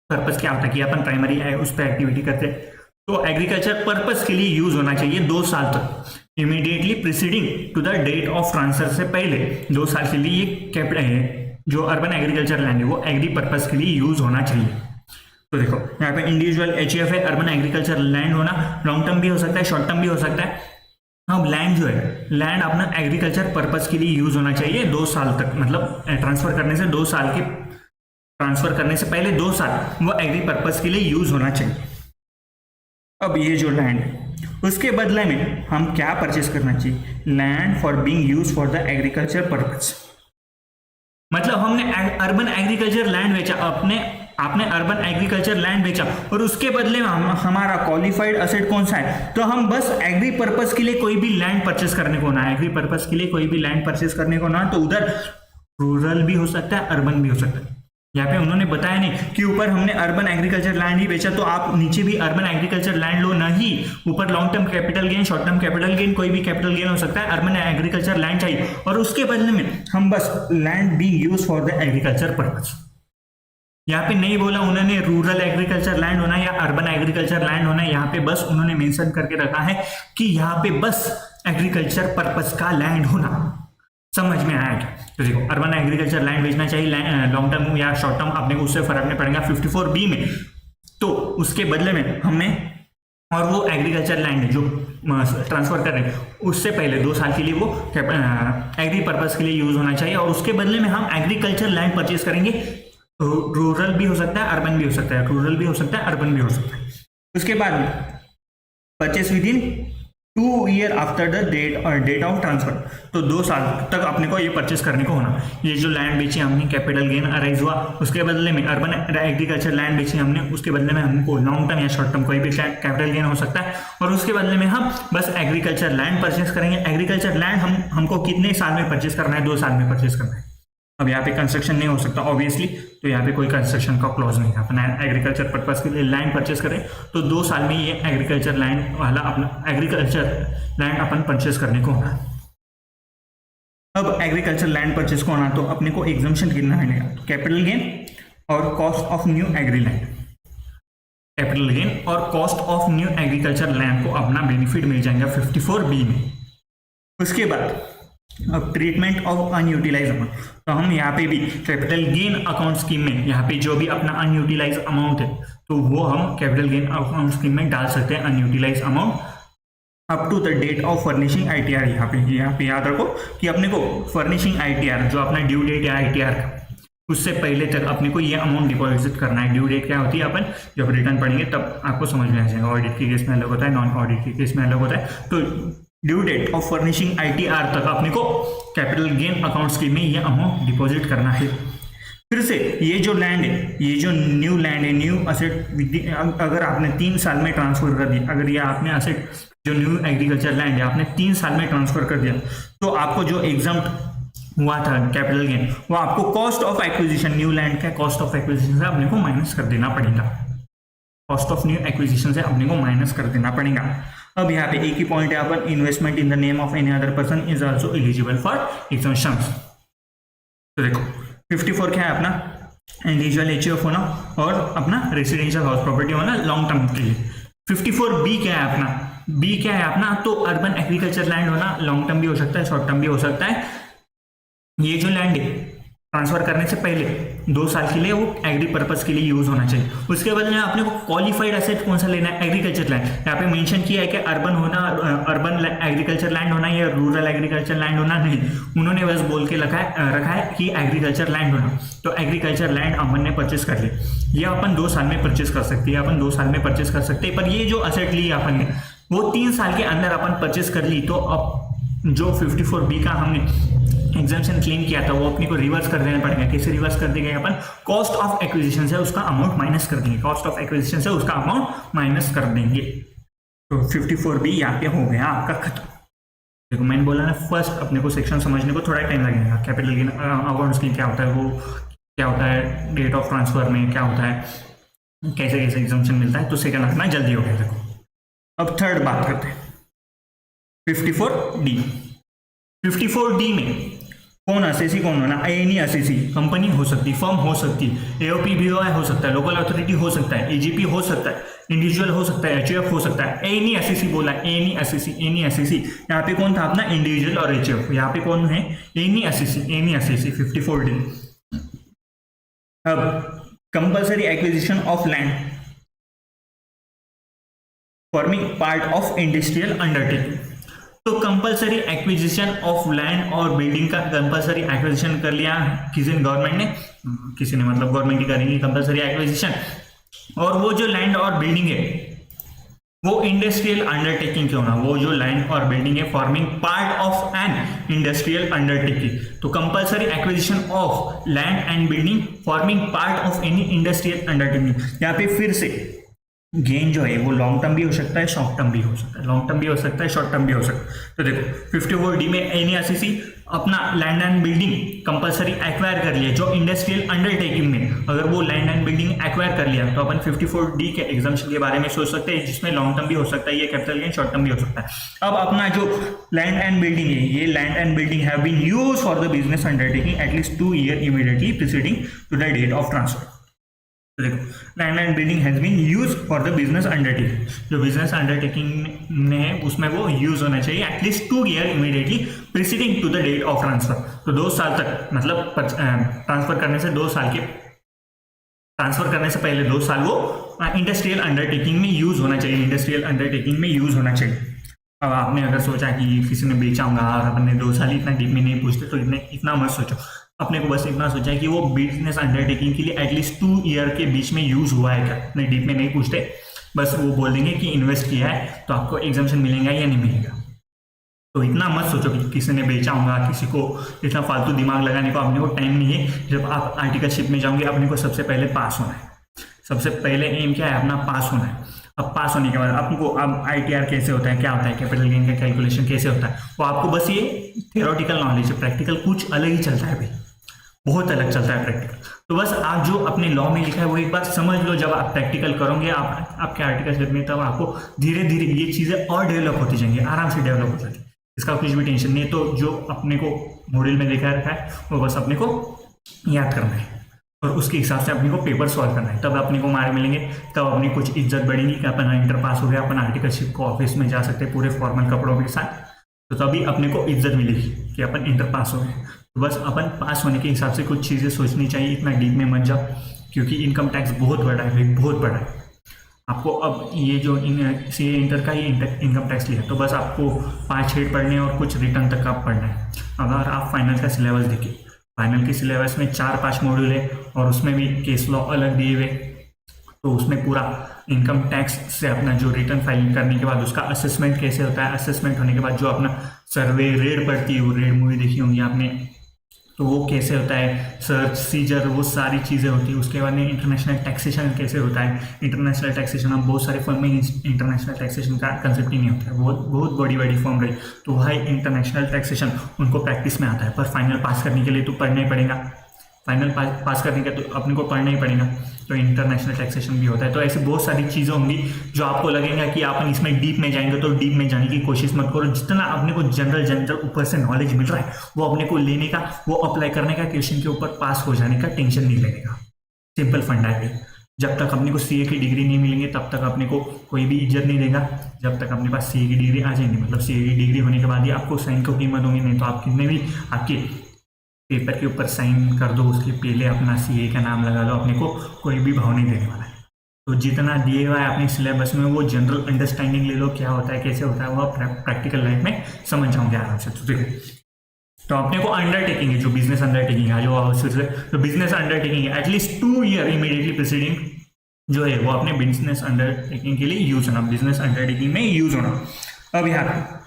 पर्पस क्या होता है कि अपन प्राइमरी उस पर एक्टिविटी करते हैं। तो एग्रीकल्चर पर्पस के लिए यूज होना चाहिए 2 साल तक, immediately preceding to the date of transfer से पहले 2 साल के लिए ये कैपिटल जो अर्बन एग्रीकल्चर लैंड है वो एग्री पर्पस के लिए यूज होना चाहिए। तो देखो यहाँ पे इंडिविजुअल एचईएफ है, अर्बन एग्रीकल्चर लैंड होना, लॉन्ग टर्म भी हो सकता है, शॉर्ट टर्म भी हो सकता है। अब लैंड जो है लैंड अपना एग्रीकल्चर पर्पस के लिए यूज होना चाहिए 2 साल तक, मतलब ट्रांसफर करने से 2 साल के ट्रांसफर करने से पहले 2 साल वो एग्री पर्पस के लिए यूज होना चाहिए। अब ये जो लैंड है उसके बदले में हम क्या परचेस करना चाहिए, land for being use for the agriculture purpose. मतलब हमने अर्बन एग्रीकल्चर लैंड बेचा, आपने अर्बन एग्रीकल्चर लैंड बेचा और उसके बदले में हमारा क्वालिफाइड असेट कौन सा है, तो हम बस एग्री पर्पस के लिए कोई भी लैंड परचेस करने को ना, एग्री पर्पस के लिए कोई भी लैंड परचेस करने को ना, तो उधर रूरल भी हो सकता है, अर्बन भी हो सकता है। यहाँ पे उन्होंने बताया नहीं कि ऊपर हमने अर्बन एग्रीकल्चर लैंड ही बेचा तो आप नीचे भी अर्बन एग्रीकल्चर लैंड लो, नहीं, ऊपर long term capital gain, short term capital gain, कोई भी कैपिटल गेन हो सकता है, अर्बन एग्रीकल्चर लैंड चाहिए और उसके बदले में हम बस land B use for the agriculture purpose. यहाँ पे नहीं बोला उन्होंने रूरल एग्रीकल्चर लैंड होना या अर्बन एग्रीकल्चर लैंड होना, यहाँ पे बस उन्होंने मेंशन करके रखा है कि यहाँ पे बस एग्रीकल्चर पर्पस का लैंड होना। समझ में आया क्या? तो देखो अर्बन एग्रीकल्चर लैंड बेचना चाहिए, लॉन्ग टर्म या शॉर्ट टर्म अपने को उससे फर्क नहीं पड़ेगा 54B में, तो उसके बदले में हमने और वो एग्रीकल्चर लैंड जो ट्रांसफर कर रहे हैं उससे पहले 2 साल के लिए वो एग्री पर्पस के लिए यूज होना चाहिए और उसके बदले में हम एग्रीकल्चर लैंड परचेज करेंगे। रूरल भी हो सकता है, अर्बन भी हो सकता है, रूरल भी हो सकता है, अर्बन भी हो सकता है। उसके बाद में purchase within 2 year after the date of transfer, तो 2 साल तक अपने को ये परचेस करने को होना। ये जो लैंड बेची हमने कैपिटल गेन अराइज हुआ, उसके बदले में अर्बन एग्रीकल्चर लैंड बेची हमने, उसके बदले में हमको लॉन्ग टर्म या शॉर्ट टर्म कोई भी कैपिटल गेन हो सकता है और उसके बदले में हम बस एग्रीकल्चर लैंड परचेस करेंगे। एग्रीकल्चर लैंड हमको कितने साल में परचेस करना है, 2 साल में परचेस करना है। अब यहाँ पे कंस्ट्रक्शन नहीं हो सकता ऑब्वियसली, तो यहाँ पे कोई कंस्ट्रक्शन का क्लॉज नहीं है। अपना एग्रीकल्चर पर्पस के लिए लैंड परचेस करें तो 2 साल में ये एग्रीकल्चर लैंड वाला अपना एग्रीकल्चर लैंड अपन परचेस करने को होना। अब एग्रीकल्चर लैंड परचेस को होना तो अपने को एग्जम्पशन कितना मिलेगा, तो कैपिटल गेन और cost of new agri land, capital gain और cost of new agriculture land को अपना बेनिफिट मिल जाएगा 54B में। उसके बाद अब ट्रीटमेंट ऑफ अनयूटिलाइज अमाउंट, तो हम यहाँ पे भी कैपिटल गेन अकाउंट स्कीम में यहाँ पे जो भी अपना अनयूटिलाइज अमाउंट है तो वो हम कैपिटल गेन अकाउंट स्कीम में डाल सकते हैं unutilise amount up to the date of furnishing ITR। यहाँ पे याद रखो कि अपने को फर्निशिंग ITR जो अपना ड्यू डेट है ITR का उससे पहले तक अपने को ये अमाउंट डिपॉजिट करना है। ड्यू डेट क्या होती है अपन जब रिटर्न पढ़ेंगे तब आपको समझ में आ जाएगा, ऑडिट के केस में अलग होता है, नॉन ऑडिट के केस में अलग होता है। तो due date of furnishing ITR तक अपने को कैपिटल गेन अकाउंट स्कीम में ये अमाउंट डिपॉजिट करना है। फिर से ये जो लैंड है, ये जो न्यू लैंड है, न्यू असेट अगर आपने 3 साल में ट्रांसफर कर दिया, अगर ये आपने असेट जो न्यू एग्रीकल्चर लैंड है आपने 3 साल में ट्रांसफर कर दिया तो आपको जो एग्जम्प्ट हुआ था कैपिटल गेन वो आपको cost of acquisition, new land का कॉस्ट ऑफ एक्विजिशन से अपने को माइनस कर देना पड़ेगा, कॉस्ट ऑफ न्यू एक्विजिशन से अपने को माइनस कर देना पड़ेगा। अब यहाँ पे एक ही पॉइंट है, अपन investment in the name of any other person is also eligible for exemption. तो देखो 54 क्या है अपना इंडिविजुअल HUF होना और अपना रेसिडेंशियल हाउस प्रॉपर्टी होना लॉन्ग टर्म के लिए। 54B क्या है अपना, B क्या है अपना, तो अर्बन एग्रीकल्चर लैंड होना, लॉन्ग टर्म भी हो सकता है, शॉर्ट टर्म भी हो सकता है। ये जो लैंड है ट्रांसफर करने से पहले 2 साल के लिए वो एग्री पर्पस के लिए यूज होना चाहिए। उसके बाद में अपने को क्वालिफाइड एसेट कौन सा लेना है, एग्रीकल्चर लैंड। यहाँ पे मेंशन किया है कि अर्बन होना, अर्बन एग्रीकल्चर लैंड होना या रूरल एग्रीकल्चर लैंड होना नहीं, उन्होंने बस बोल के रखा है कि एग्रीकल्चर लैंड होना। तो एग्रीकल्चर लैंड अमन ने परचेस कर ली, ये अपन 2 साल में परचेस कर सकते हैं, अपन 2 साल में परचेस कर सकते हैं। पर ये जो असेट ली अपन ने वो 3 साल के अंदर अपन परचेस कर ली, तो अब जो 54B का हमने एग्जाम्पशन क्लेम किया था वो अपने को रिवर्स कर देना पड़ेगा। कैसे रिवर्स कर देंगे, अपन कॉस्ट ऑफ एक्विजिशन से उसका अमाउंट माइनस कर देंगे, कॉस्ट ऑफ एक्विजिशन से उसका अमाउंट माइनस कर देंगे। तो 54B यहाँ पे हो गया आपका खत्म। देखो मैंने बोला ना, फर्स्ट अपने को सेक्शन समझने को थोड़ा टाइम लगेगा। कैपिटल गेन अकाउंट स्कीम क्या होता है, वो क्या होता है, डेट ऑफ ट्रांसफर में क्या होता है, कैसे कैसे एग्जाम्पशन मिलता है, तो सेकंड अपना जल्दी हो गया। देखो अब थर्ड बात करते हैं 54D। 54D में कौन असेसी कौन होना, एनी असेसी कंपनी हो सकती, फर्म हो सकती, एओपी भी हो सकता है, लोकल अथॉरिटी हो सकता है, एजीपी हो सकता है, इंडिविजुअल हो सकता है, एचएफ हो सकता है। एनी असेसी बोला, एनी असेसी, एनी असेसी। यहाँ पे कौन था अपना इंडिविजुअल और एचएफ, यहाँ पे कौन है any assessee, any assessee 54D। अब compulsory acquisition of land forming part of industrial undertaking. तो कंपलसरी एक्विजिशन ऑफ लैंड और बिल्डिंग का कंपलसरी एक्विजिशन कर लिया किसी ने, गवर्नमेंट ने, किसी ने मतलब गवर्नमेंट ही करेंगी कंपलसरी एक्विजिशन। और वो जो लैंड और बिल्डिंग है वो इंडस्ट्रियल अंडरटेकिंग क्यों ना, वो जो लैंड और बिल्डिंग है forming part of an industrial undertaking. तो compulsory acquisition of land and building forming part of any industrial undertaking. यहाँ पे फिर से गेन जो है वो लॉन्ग टर्म भी हो सकता है, शॉर्ट टर्म भी हो सकता है, लॉन्ग टर्म भी हो सकता है, शॉर्ट टर्म भी हो सकता है। तो देखो 54D में एनी असेसी अपना land and building compulsory acquire कर लिया, जो इंडस्ट्रियल अंडरटेकिंग में अगर वो लैंड एंड बिल्डिंग एक्वायर कर लिया तो अपन 54D के एग्जाम्पशन के बारे में सोच सकते हैं, जिसमें लॉन्ग टर्म भी हो सकता है, ये कैपिटल गेन, शॉर्ट टर्म भी हो सकता है। अब अपना जो लैंड एंड बिल्डिंग है, ये land and building have been used for the business undertaking at least 2 year immediately preceding to the date of transfer. तो देखो land and building has been use for the business undertaking, जो बिजनेस अंडरटेकिंग में है उसमें वो यूज होना चाहिए at least 2 year immediately preceding to the date of transfer. तो 2 साल तक मतलब ट्रांसफर करने से 2 साल के, ट्रांसफर करने से पहले 2 साल वो इंडस्ट्रियल अंडरटेकिंग में यूज होना चाहिए, इंडस्ट्रियल अंडरटेकिंग में यूज होना चाहिए। अब आपने अगर सोचा कि किसी ने बेचा होगा और अपने 2 साल इतना डीप में नहीं पूछते, तो इतना मत सोचो। अपने को बस इतना सोचा है कि वो बिजनेस अंडरटेकिंग के लिए एटलीस्ट 2 ईयर के बीच में यूज हुआ है क्या, नहीं डीप में नहीं पूछते, बस वो बोल देंगे कि इन्वेस्ट किया है तो आपको एग्जाम्पशन मिलेगा या नहीं मिलेगा। तो इतना मत सोचो कि किसी ने बेचा होगा, किसी को इतना फालतू दिमाग लगाने को अपने को टाइम नहीं है। जब आप आर्टिकलशिप में जाओगे अपने को सबसे पहले पास होना है, सबसे पहले एम क्या है अपना, पास होना है। अब पास होने के बाद आपको अब ITR कैसे होता है, क्या होता है, कैपिटल गेन का कैलकुलेशन कैसे होता है, वो आपको बस ये थियोरेटिकल नॉलेज है, प्रैक्टिकल कुछ अलग ही चलता है भाई, बहुत अलग चलता है प्रैक्टिकल। तो बस आप जो अपने लॉ में लिखा है वो एक बार समझ लो, जब आप प्रैक्टिकल करोगे आपके आर्टिकल में, तब आपको धीरे धीरे ये चीज़ें और डेवलप होती जाएंगी, आराम से डेवलप हो जाएगी, इसका कुछ भी टेंशन नहीं है। तो जो अपने को मॉड्यूल में लिखा रखा है वो बस अपने को याद करना है और उसके हिसाब से अपने को पेपर सॉल्व करना है, तब अपने को मार्क मिलेंगे, तब अपनी कुछ इज्जत बढ़ेगी कि अपन इंटर पास हो गया, अपन आर्टिकलशिप को ऑफिस में जा सकते हैं पूरे फॉर्मल कपड़ों के साथ, तो तभी अपने को इज्जत मिलेगी कि अपन इंटर पास हो गए। तो बस अपन पास होने के हिसाब से कुछ चीज़ें सोचनी चाहिए, इतना डीप में मत जाओ, क्योंकि इनकम टैक्स बहुत बड़ा है, बहुत बड़ा है। आपको अब ये जो CA इंटर का ही इनकम टैक्स लिया, तो बस आपको 5 हेड पढ़ने और कुछ रिटर्न तक का पढ़ना है। अगर आप फाइनल का सिलेबस देखिए, फाइनल के सिलेबस में 4-5 मॉड्यूल है और उसमें भी केस लॉ अलग दिए हुए, तो उसमें पूरा इनकम टैक्स से अपना जो रिटर्न फाइलिंग करने के बाद उसका असेसमेंट कैसे होता है, असेसमेंट होने के बाद जो अपना सर्वे रेड पड़ती है, वो रेड मूवी देखी होंगी आपने, तो वो कैसे होता है, सर्च सीजर, वो सारी चीज़ें होती है। उसके बाद में इंटरनेशनल टैक्सेशन कैसे होता है, इंटरनेशनल टैक्सेशन, अब बहुत सारे फर्म में इंटरनेशनल टैक्सेशन का कंसेप्ट ही नहीं होता है, बहुत बड़ी बड़ी फर्म रही तो वहाँ इंटरनेशनल टैक्सेशन उनको प्रैक्टिस में आता है, पर फाइनल पास करने के लिए तो पढ़ना ही पड़ेगा, फाइनल पास करने का तो अपने को पढ़ना ही पड़ेगा। तो इंटरनेशनल टैक्सेशन भी होता है। तो ऐसे बहुत सारी चीज़ें होंगी जो आपको लगेगा कि अपन इसमें डीप में जाएंगे, तो डीप में जाने की कोशिश मत करो। जितना अपने को जनरल ऊपर से नॉलेज मिल रहा है वो अपने को लेने का, वो अप्लाई करने का, क्वेश्चन के ऊपर पास हो जाने का टेंशन नहीं लगेगा। सिंपल फंडा है। जब तक अपने को CA की डिग्री नहीं मिलेंगे तब तक अपने को कोई भी इज्जत नहीं देगा। जब तक अपने पास CA की डिग्री आ जाएंगी, मतलब CA की डिग्री होने के बाद ही आपको साइन को कीमत होगी, नहीं तो आप कितने भी आपके पेपर के ऊपर साइन कर दो, उसके पहले अपना सीए का नाम लगा लो, अपने को कोई भी भाव नहीं देने वाला है। तो जितना दिए हुआ है अपने सिलेबस में वो जनरल अंडरस्टैंडिंग ले लो, क्या होता है कैसे होता है वो आप प्रैक्टिकल लाइफ में समझ जाओगे आराम से। तो देखो, तो अपने को अंडरटेकिंग है, जो बिजनेस अंडरटेकिंग है, जो बिजनेस अंडरटेकिंग है एटलीस्ट 2 ईयर इमीडिएटली प्रीसीडिंग जो है वो अपने बिजनेस अंडरटेकिंग के लिए यूज होना, बिजनेस अंडरटेकिंग में यूज होना। अब यहाँ पे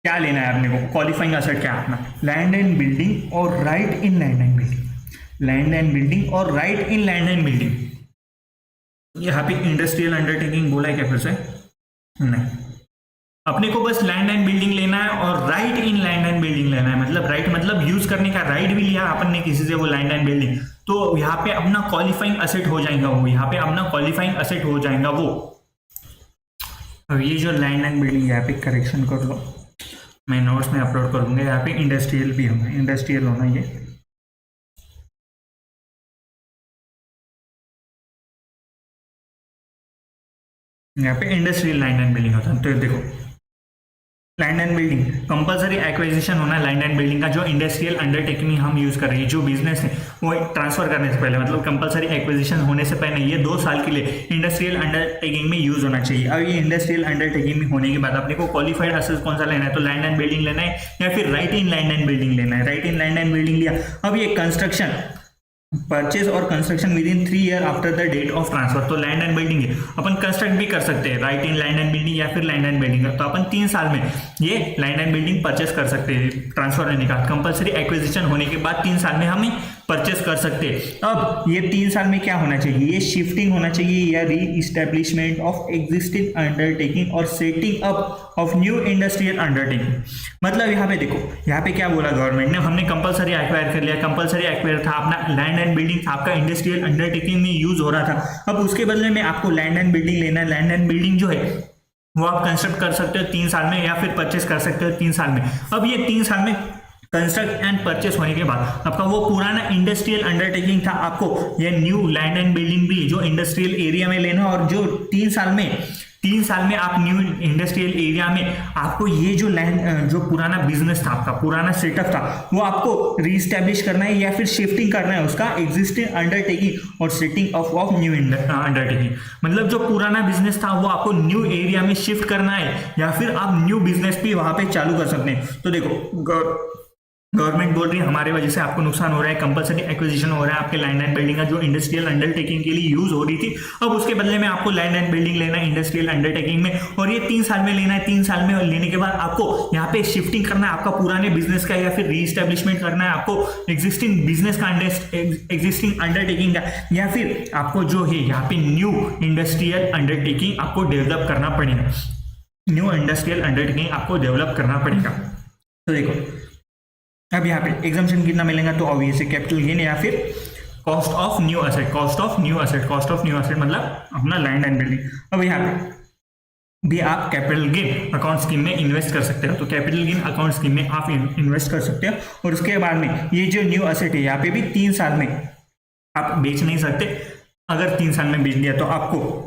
क्या लेना है अपने को, क्वालिफाइंग असेट क्या अपना, लैंड एंड बिल्डिंग और right in land and building, land and building और right in land and building. यहाँ पे इंडस्ट्रियल अंडरटेकिंग बोला है क्या फिर से? नहीं, अपने को बस लैंड एंड बिल्डिंग लेना है और right in land and building लेना है। मतलब राइट मतलब यूज करने का राइट भी लिया अपन ने किसी से, वो लैंड एंड बिल्डिंग, तो यहाँ पे अपना क्वालिफाइंग असेट हो जाएगा वो, यहाँ पे अपना क्वालिफाइंग असेट हो जाएगा वो। अब ये जो लैंड एंड बिल्डिंग यहाँ पे करेक्शन कर लो, मैं नोट्स में अपलोड कर दूंगा। यहाँ पे इंडस्ट्रियल भी होना, इंडस्ट्रियल होना ये, यहाँ पे इंडस्ट्रियल लैंड एंड बिल्डिंग होता है। तो देखो, land and building compulsory acquisition होना है लैंड एंड बिल्डिंग का, जो इंडस्ट्रियल अंडरटेकिंग हम यूज कर रहे हैं, जो बिजनेस है वो ट्रांसफर करने से पहले, मतलब कंपलसरी एक्विजिशन होने से पहले ये 2 साल के लिए इंडस्ट्रियल अंडरटेकिंग में यूज होना चाहिए। अब ये इंडस्ट्रियल अंडरटेकिंग में होने के बाद अपने को क्वालिफाइड असेट कौन सा लेना है, तो लैंड एंड बिल्डिंग लेना है या फिर right in land and building लेना है। Right in land and building लिया, अब ये कंस्ट्रक्शन, परचेज और construction within 3 year after the date of transfer, तो लैंड एंड बिल्डिंग है, अपन कंस्ट्रक्ट भी कर सकते हैं right in land and building या फिर लैंड एंड बिल्डिंग, तो अपन 3 साल में ये लैंड एंड बिल्डिंग परचेस कर सकते हैं। ट्रांसफर होने का कंपलसरी एक्विजिशन होने के बाद 3 साल में हमें परचेस कर सकते हैं। अब ये 3 साल में क्या होना चाहिए, ये शिफ्टिंग होना चाहिए या री इस्टेब्लिशमेंट ऑफ एग्जिस्टिंग अंडरटेकिंग और setting up of new industrial undertaking. मतलब यहाँ पे देखो, यहाँ पे क्या बोला गवर्नमेंट ने, हमने कंपलसरी एक्वायर कर लिया, कंपलसरी एक्वायर था अपना लैंड एंड बिल्डिंग, आपका इंडस्ट्रियल अंडरटेकिंग में यूज हो रहा था। अब उसके बदले में आपको लैंड एंड बिल्डिंग लेना है। लैंड एंड बिल्डिंग जो है वो आप कंस्ट्रक्ट कर सकते हो 3 साल में या फिर परचेस कर सकते हो 3 साल में। अब ये 3 साल में कंस्ट्रक्ट एंड परचेस होने के बाद आपका वो पुराना इंडस्ट्रियल अंडरटेकिंग था, आपको ये न्यू लैंड एंड बिल्डिंग भी जो इंडस्ट्रियल एरिया में लेना, और जो 3 साल में आप न्यू इंडस्ट्रियल एरिया में आपको ये जो लैंड, जो पुराना बिजनेस था आपका, पुराना सेटअप था, वो आपको रीस्टैब्लिश करना है या फिर शिफ्टिंग करना है उसका एग्जिस्टिंग अंडरटेकिंग और सेटिंग ऑफ न्यू अंडरटेकिंग। मतलब जो पुराना बिजनेस था वो आपको न्यू एरिया में शिफ्ट करना है या फिर आप न्यू बिजनेस भी वहां पे चालू कर सकते हैं। तो देखो, गवर्नमेंट बोल रही है हमारे वजह से आपको नुकसान हो रहा है, कंपलसरी एक्विजिशन हो रहा है आपके लैंड एंड बिल्डिंग का, जो इंडस्ट्रियल अंडरटेकिंग के लिए यूज हो रही थी। अब उसके बदले में आपको लैंड एंड बिल्डिंग लेना है इंडस्ट्रियल अंडरटेकिंग में, और ये 3 साल में लेना है। 3 साल में लेने के बाद आपको यहाँ पे शिफ्टिंग करना है आपका पुराने बिजनेस का, या फिर रीस्टैब्लिशमेंट करना है आपको एग्जिस्टिंग बिजनेस का, एग्जिस्टिंग अंडरटेकिंग का, या फिर आपको जो है यहाँ पे न्यू इंडस्ट्रियल अंडरटेकिंग आपको डेवलप करना पड़ेगा। न्यू इंडस्ट्रियल अंडरटेकिंग आपको डेवलप करना पड़ेगा। तो देखो, अब यहाँ पे एग्जाम्पशन कितना मिलेगा, तो ऑब्वियसली कैपिटल गेन या फिर cost of new asset, cost of new asset, cost of new asset मतलब अपना लैंड एंड बिल्डिंग। अब यहाँ पे भी आप कैपिटल गेन अकाउंट स्कीम में इन्वेस्ट कर सकते हो, तो कैपिटल गेन अकाउंट स्कीम में आप इन्वेस्ट कर सकते हो। और उसके बाद में ये जो न्यू असेट है यहाँ पे भी 3 साल में आप बेच नहीं सकते। अगर 3 साल में बेच दिया तो आपको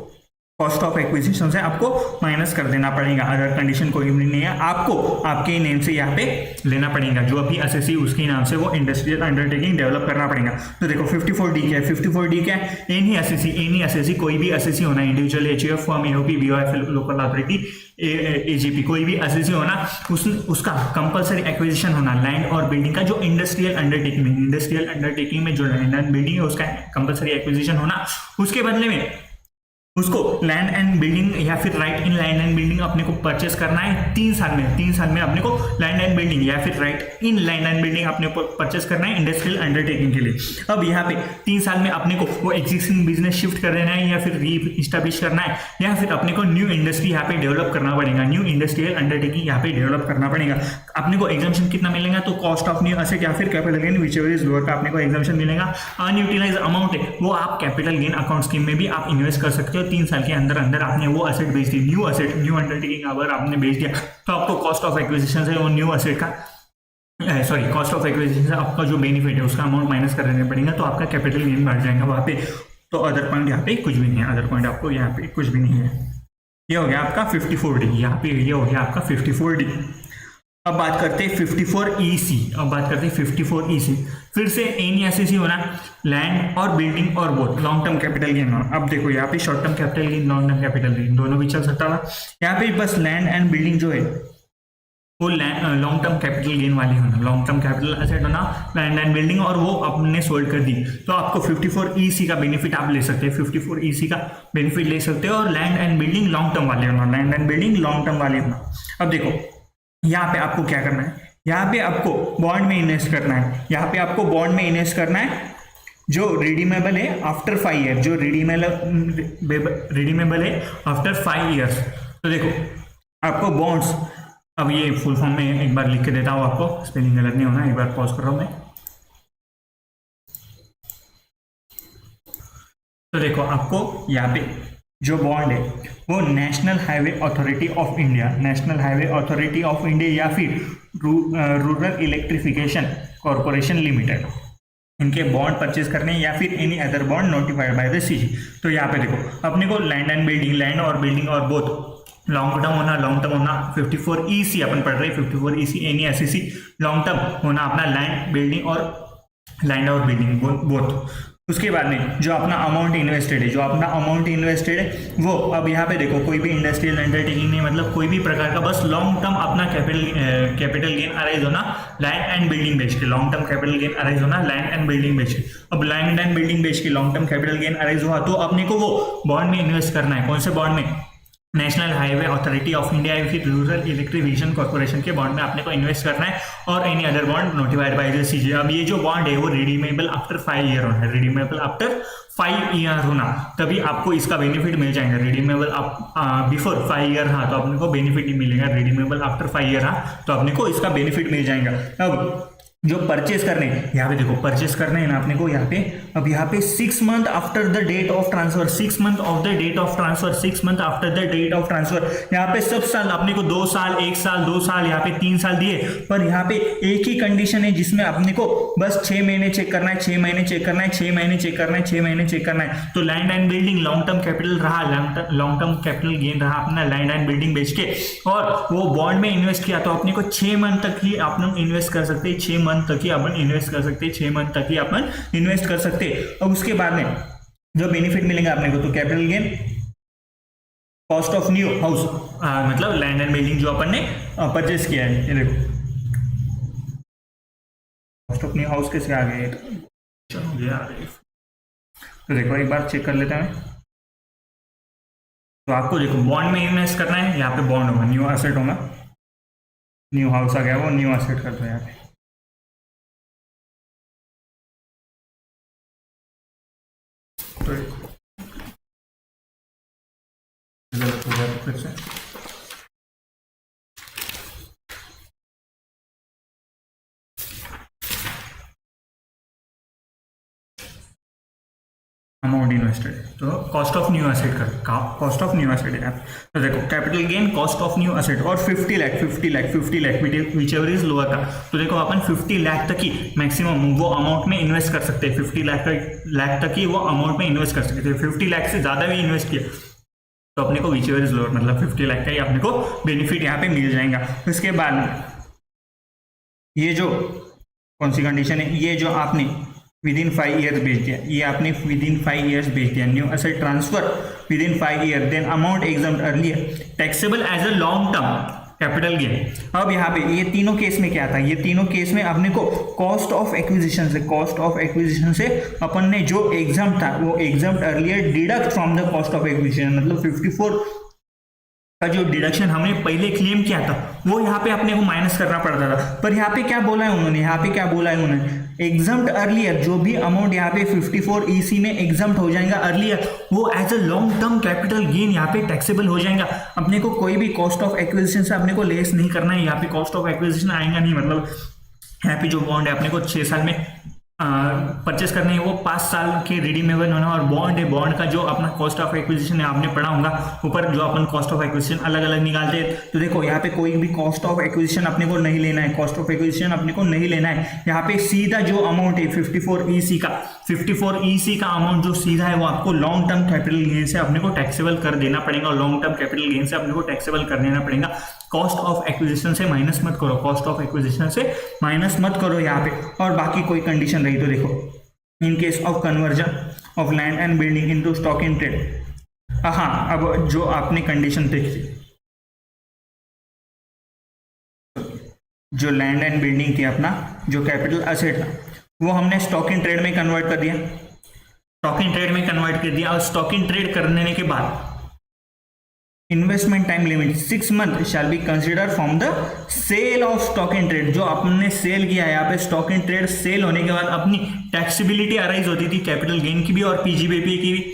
कॉस्ट ऑफ एक्विजिशन से आपको माइनस कर देना पड़ेगा। अदर कंडीशन कोई भी नहीं है, आपको आपके नेम से यहाँ पे लेना पड़ेगा, जो अभी एसएससी उसके नाम से वो इंडस्ट्रियल अंडरटेकिंग डेवलप करना पड़ेगा। तो देखो 54D क्या है, 54D क्या है, एनी एसएससी कोई भी एसएससी होना, individual HUF firm, AOP, BOF, local authority, AGP, कोई भी एसएससी होना, उसका कंपलसरी एक्विजिशन होना लैंड और बिल्डिंग का, जो इंडस्ट्रियल अंडरटेकिंग में जो लैंड एंड बिल्डिंग है उसका कंपलसरी एक्विजिशन होना। उसके बदले में उसको लैंड एंड बिल्डिंग या फिर right in land and building अपने को परचेस करना है 3 साल में। 3 साल में अपने को लैंड एंड बिल्डिंग या फिर right in land and building अपने को परचेस करना है इंडस्ट्रियल अंडरटेकिंग के लिए। अब यहाँ पे 3 साल में अपने को वो एग्जिस्टिंग बिजनेस शिफ्ट कर देना है या फिर री इस्टेब्लिश करना है, या फिर अपने को न्यू इंडस्ट्री यहाँ पे डेवलप करना पड़ेगा, न्यू इंडस्ट्रियल अंडरटेकिंग यहाँ पे डेवलप करना पड़ेगा। अपने को एग्जाम्पशन कितना मिलेगा, तो कॉस्ट ऑफ न्यू असेट या फिर capital gain whichever is lower का अपने को एग्जाम्पशन मिलेगा। अनयूटिलाइज अमाउंट है वो आप कैपिटल गेन अकाउंट स्कीम में भी आप इन्वेस्ट कर सकते हो। 3 साल के अंदर आपने वो असेट बेच दी, न्यू अंडरटेकिंग अगर आपने बेच दिया तो आपको कॉस्ट ऑफ एक्विजिशन से वो न्यू असेट का कॉस्ट ऑफ एक्विजिशन से आपका जो बेनिफिट है उसका अमाउंट माइनस कर देना पड़ेगा, तो आपका कैपिटल गेन बढ़ जाएगा वहां पे। तो अदर पॉइंट यहाँ पे कुछ भी नहीं है, अदर पॉइंट आपको यहाँ पे कुछ भी नहीं है। ये हो गया आपका 54D, यहाँ पे ये हो गया आपका 54D। अब बात करते हैं 54EC। अब बात करते हैं 54EC। फिर से NESEC होना, लैंड और बिल्डिंग और both long term capital gain होना। अब देखो यहाँ पे short term capital gain, long term capital gain दोनों भी चल सकता था। यहाँ पे बस लैंड एंड बिल्डिंग जो है वो लॉन्ग टर्म कैपिटल गेन वाली होना, लॉन्ग टर्म कैपिटल एसेट होना, लैंड एंड बिल्डिंग, और वो आपने सोल्ड कर दी तो आपको 54EC का बेनिफिट आप ले सकते हैं, 54EC का बेनिफिट ले सकते हो। और land and building long term वाले होना, land and building long term वाले होना। अब देखो यहाँ पे आपको क्या करना है, यहाँ पे आपको बॉन्ड में इन्वेस्ट करना है, यहाँ पे आपको बॉन्ड में इन्वेस्ट करना है जो रिडीमेबल है आफ्टर 5 ईयर, जो रिडीमेबल है आफ्टर 5 ईयर्स। तो देखो आपको बॉन्ड्स, अब ये फुल फॉर्म में एक बार लिख के देता हूँ आपको, स्पेलिंग गलत नहीं होना, एक बार पॉज कर रहा हूँ मैं। तो देखो आपको यहाँ पे जो बॉन्ड है वो national highway authority of India, national highway authority of India या फिर रूरल इलेक्ट्रिफिकेशन कॉरपोरेशन लिमिटेड, इनके बॉन्ड परचेज करने या फिर any other bond notified by the CG. तो यहाँ पे देखो अपने को लैंड एंड बिल्डिंग, लैंड और बिल्डिंग और बोथ लॉन्ग टर्म होना, लॉन्ग टर्म होना 54EC अपन पढ़ रहे हैं, 54EC NESEC लॉन्ग टर्म होना अपना लैंड बिल्डिंग और लैंड और बिल्डिंग बोथ। उसके बाद में जो अपना अमाउंट इन्वेस्टेड है, जो अपना अमाउंट इन्वेस्टेड है वो, अब यहाँ पे देखो कोई भी इंडस्ट्रियल अंडरटेकिंग नहीं, मतलब कोई भी प्रकार का, बस लॉन्ग टर्म अपना कैपिटल गेन अराइज होना लैंड एंड बिल्डिंग बेच के, long term capital gain arise होना लैंड एंड बिल्डिंग बेच के। अब लैंड एंड बिल्डिंग बेच के long term capital gain arise हुआ तो अपने को वो बॉन्ड में इन्वेस्ट करना है। कौन से बॉन्ड में? National highway authority of India या फिर रूरल इलेक्ट्रिफिकेशन कॉर्पोरेशन के बॉन्ड में आपने को इन्वेस्ट करना है, और any other bond notified by the CG. अब ये जो बॉन्ड है वो रिडीमेबल आफ्टर 5 ईयर होना है, रिडीमेबल आफ्टर 5 ईयर होना, तभी आपको इसका बेनिफिट मिल जाएगा। रिडीमेबल आप बिफोर 5 ईयर रहा तो आपने को बेनिफिट नहीं मिलेगा, रिडीमेबल आफ्टर 5 ईयर रहा तो आपने को इसका बेनिफिट मिल जाएगा। अब जो परचेस करने, यहाँ पे देखो परचेस करने हैं ना अपने को यहाँ पे, अब यहाँ पे 6 month after the date of transfer, 6 month of the date of transfer, 6 month after the date of transfer. यहाँ पे सब साल अपने को 2 साल, 1 साल, 2 साल, यहाँ पे 3 साल दिए, पर यहाँ पे एक ही कंडीशन है जिसमें अपने को बस 6 महीने चेक करना है, 6 महीने चेक करना है, 6 महीने चेक करना है, 6 महीने चेक करना है। तो land and building long term capital रहा, लॉन्ग टर्म कैपिटल गेन रहा अपना लैंड एंड बिल्डिंग बेच के, और वो बॉन्ड में इन्वेस्ट किया तो अपने को 6 मंथ तक ही अपन इन्वेस्ट कर सकते हैं, 6 मंथ तक ही अपन इन्वेस्ट कर सकते हैं, 6 मंथ तक ही अपन इन्वेस्ट कर सकते हैं। अब उसके बाद में जो बेनिफिट मिलेगा अपने को, तो capital gain, cost of new house, मतलब लैंड एंड बिल्डिंग जो अपन ने परचेस किया है, ये देखो कॉस्ट ऑफ न्यू हाउस कैसे आ गए, तो देखो एक बार चेक कर लेते हैं। तो आपको देखो बॉन्ड में इन्वेस्ट करना है, यहाँ पे बॉन्ड होगा, न्यू एसेट होगा, न्यू हाउस आ गया, वो न्यू एसेट कर दो यहाँ पे। गलत हो गया फिर से, अमाउंट इन्वेस्टेड, तो कॉस्ट ऑफ न्यू एसेट कर, कॉस्ट ऑफ न्यू एसेट है। तो देखो capital gain, cost of new asset, और 50 lakh which ever is lower का। तो देखो अपन 50 लाख तक ही मैक्सिमम वो अमाउंट में इन्वेस्ट कर सकते हैं, 50 लाख तक ही वो अमाउंट में इन्वेस्ट कर सकते हैं। 50 लाख से ज़्यादा भी इन्वेस्ट किया तो अपने को विच एवर इज लोअर, मतलब 50 लाख का ही अपने को बेनिफिट यहाँ पे मिल जाएगा। उसके बाद ये जो कौन सी कंडीशन है, ये जो आपने विद इन 5 ईयर्स बेच दिया, ये आपने विद इन 5 ईयर्स बेच दिया, new asset transfer within 5 year, then amount exempted earlier taxable as a long term capital gain. अब यहाँ पे ये तीनों केस में क्या था, ये तीनों केस में अपने को कॉस्ट ऑफ एक्विजिशन से, कॉस्ट ऑफ एक्विजिशन से अपन ने जो एग्जाम था वो exam earlier deduct from the cost of acquisition, मतलब 54 का जो डिडक्शन हमने पहले क्लेम किया था वो यहाँ पे अपने को माइनस करना पड़ता था। पर यहाँ पे क्या बोला है उन्होंने, यहाँ पे क्या बोला है उन्होंने, एग्जाम्ड अर्लियर, जो भी अमाउंट यहाँ पे 54EC में एग्जाम्ड हो जाएगा अर्लियर, वो as a long term capital gain यहाँ पे टैक्सेबल हो जाएगा। अपने को कोई भी कॉस्ट ऑफ एक्विजिशन से अपने को लेस नहीं करना है, यहाँ पे कॉस्ट ऑफ एक्विजिशन आएगा नहीं, मतलब यहाँ पे जो बॉन्ड है अपने को 6 साल में परचेस करने है, वो 5 साल के रिडीमेबल होना, और बॉन्ड है, बॉन्ड का जो अपना कॉस्ट ऑफ एक्विजिशन है आपने पढ़ा होगा ऊपर, जो अपन कॉस्ट ऑफ एक्विजिशन अलग अलग निकालते हैं। तो देखो यहाँ पे कोई भी कॉस्ट ऑफ एक्विजिशन अपने को नहीं लेना है, कॉस्ट ऑफ एक्विजिशन अपने को नहीं लेना है। यहाँ पे सीधा जो अमाउंट है 54EC का, 54EC का अमाउंट जो सीधा है वो आपको लॉन्ग टर्म कैपिटल गेन से अपने को टैक्सेबल कर देना पड़ेगा, लॉन्ग टर्म कैपिटल गेन से अपने को टैक्सेबल कर देना पड़ेगा। कॉस्ट ऑफ एक्विजिशन से माइनस मत करो, कॉस्ट ऑफ एक्विजिशन से माइनस मत करो यहाँ पे। और बाकी कोई कंडीशन रही तो देखो, in case of conversion of land and building into stock in trade. हाँ, अब जो आपने कंडीशन देखी, जो लैंड एंड बिल्डिंग थी अपना, जो कैपिटल असेट था, वो हमने स्टॉक इन ट्रेड में कन्वर्ट कर दिया, स्टॉक इन ट्रेड में कन्वर्ट कर दिया। और स्टॉक इन ट्रेड करने के बाद investment time limit 6 month shall be consider from the sale of stock in trade. जो आपने सेल किया है यहाँ पे, स्टॉक इन ट्रेड सेल होने के बाद अपनी टैक्सेबिलिटी अराइज होती थी कैपिटल गेन की भी और पीजीबीपी की भी।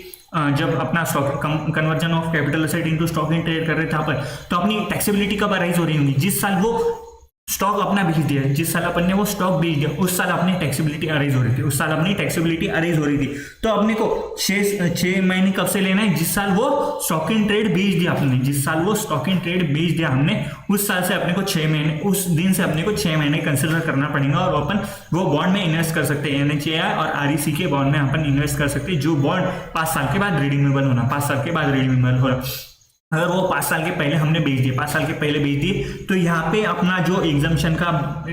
जब अपना stock conversion of capital asset into stock in trade कर रहे थे अपन, तो अपनी टैक्सेबिलिटी कब अराइज हो रही होंगी, जिस साल वो स्टॉक अपना बेच दिया, जिस साल अपन ने वो स्टॉक बेच दिया, उस साल अपनी टैक्सेबिलिटी अराइज हो रही थी, उस साल अपनी टैक्सेबिलिटी अराइज हो रही थी। तो अपने को 6 महीने कब से लेना है, जिस साल वो स्टॉक इन ट्रेड बेच दिया आपने, जिस साल वो स्टॉक इन ट्रेड बेच दिया हमने, उस साल से अपने को 6 महीने, उस दिन से अपने को 6 महीने कंसिडर करना पड़ेगा। और अपन वो बॉन्ड में इन्वेस्ट कर सकते हैं, NHAI और REC के बॉन्ड में अपन इन्वेस्ट कर सकते हैं, जो बॉन्ड 5 साल के बाद रिडीमेबल होना, 5 साल के बाद रिडीमेबल होना। अगर वो 5 साल के पहले हमने बेच दिए, 5 साल के पहले बेच दिए, तो यहाँ पे अपना जो एग्जम्पशन का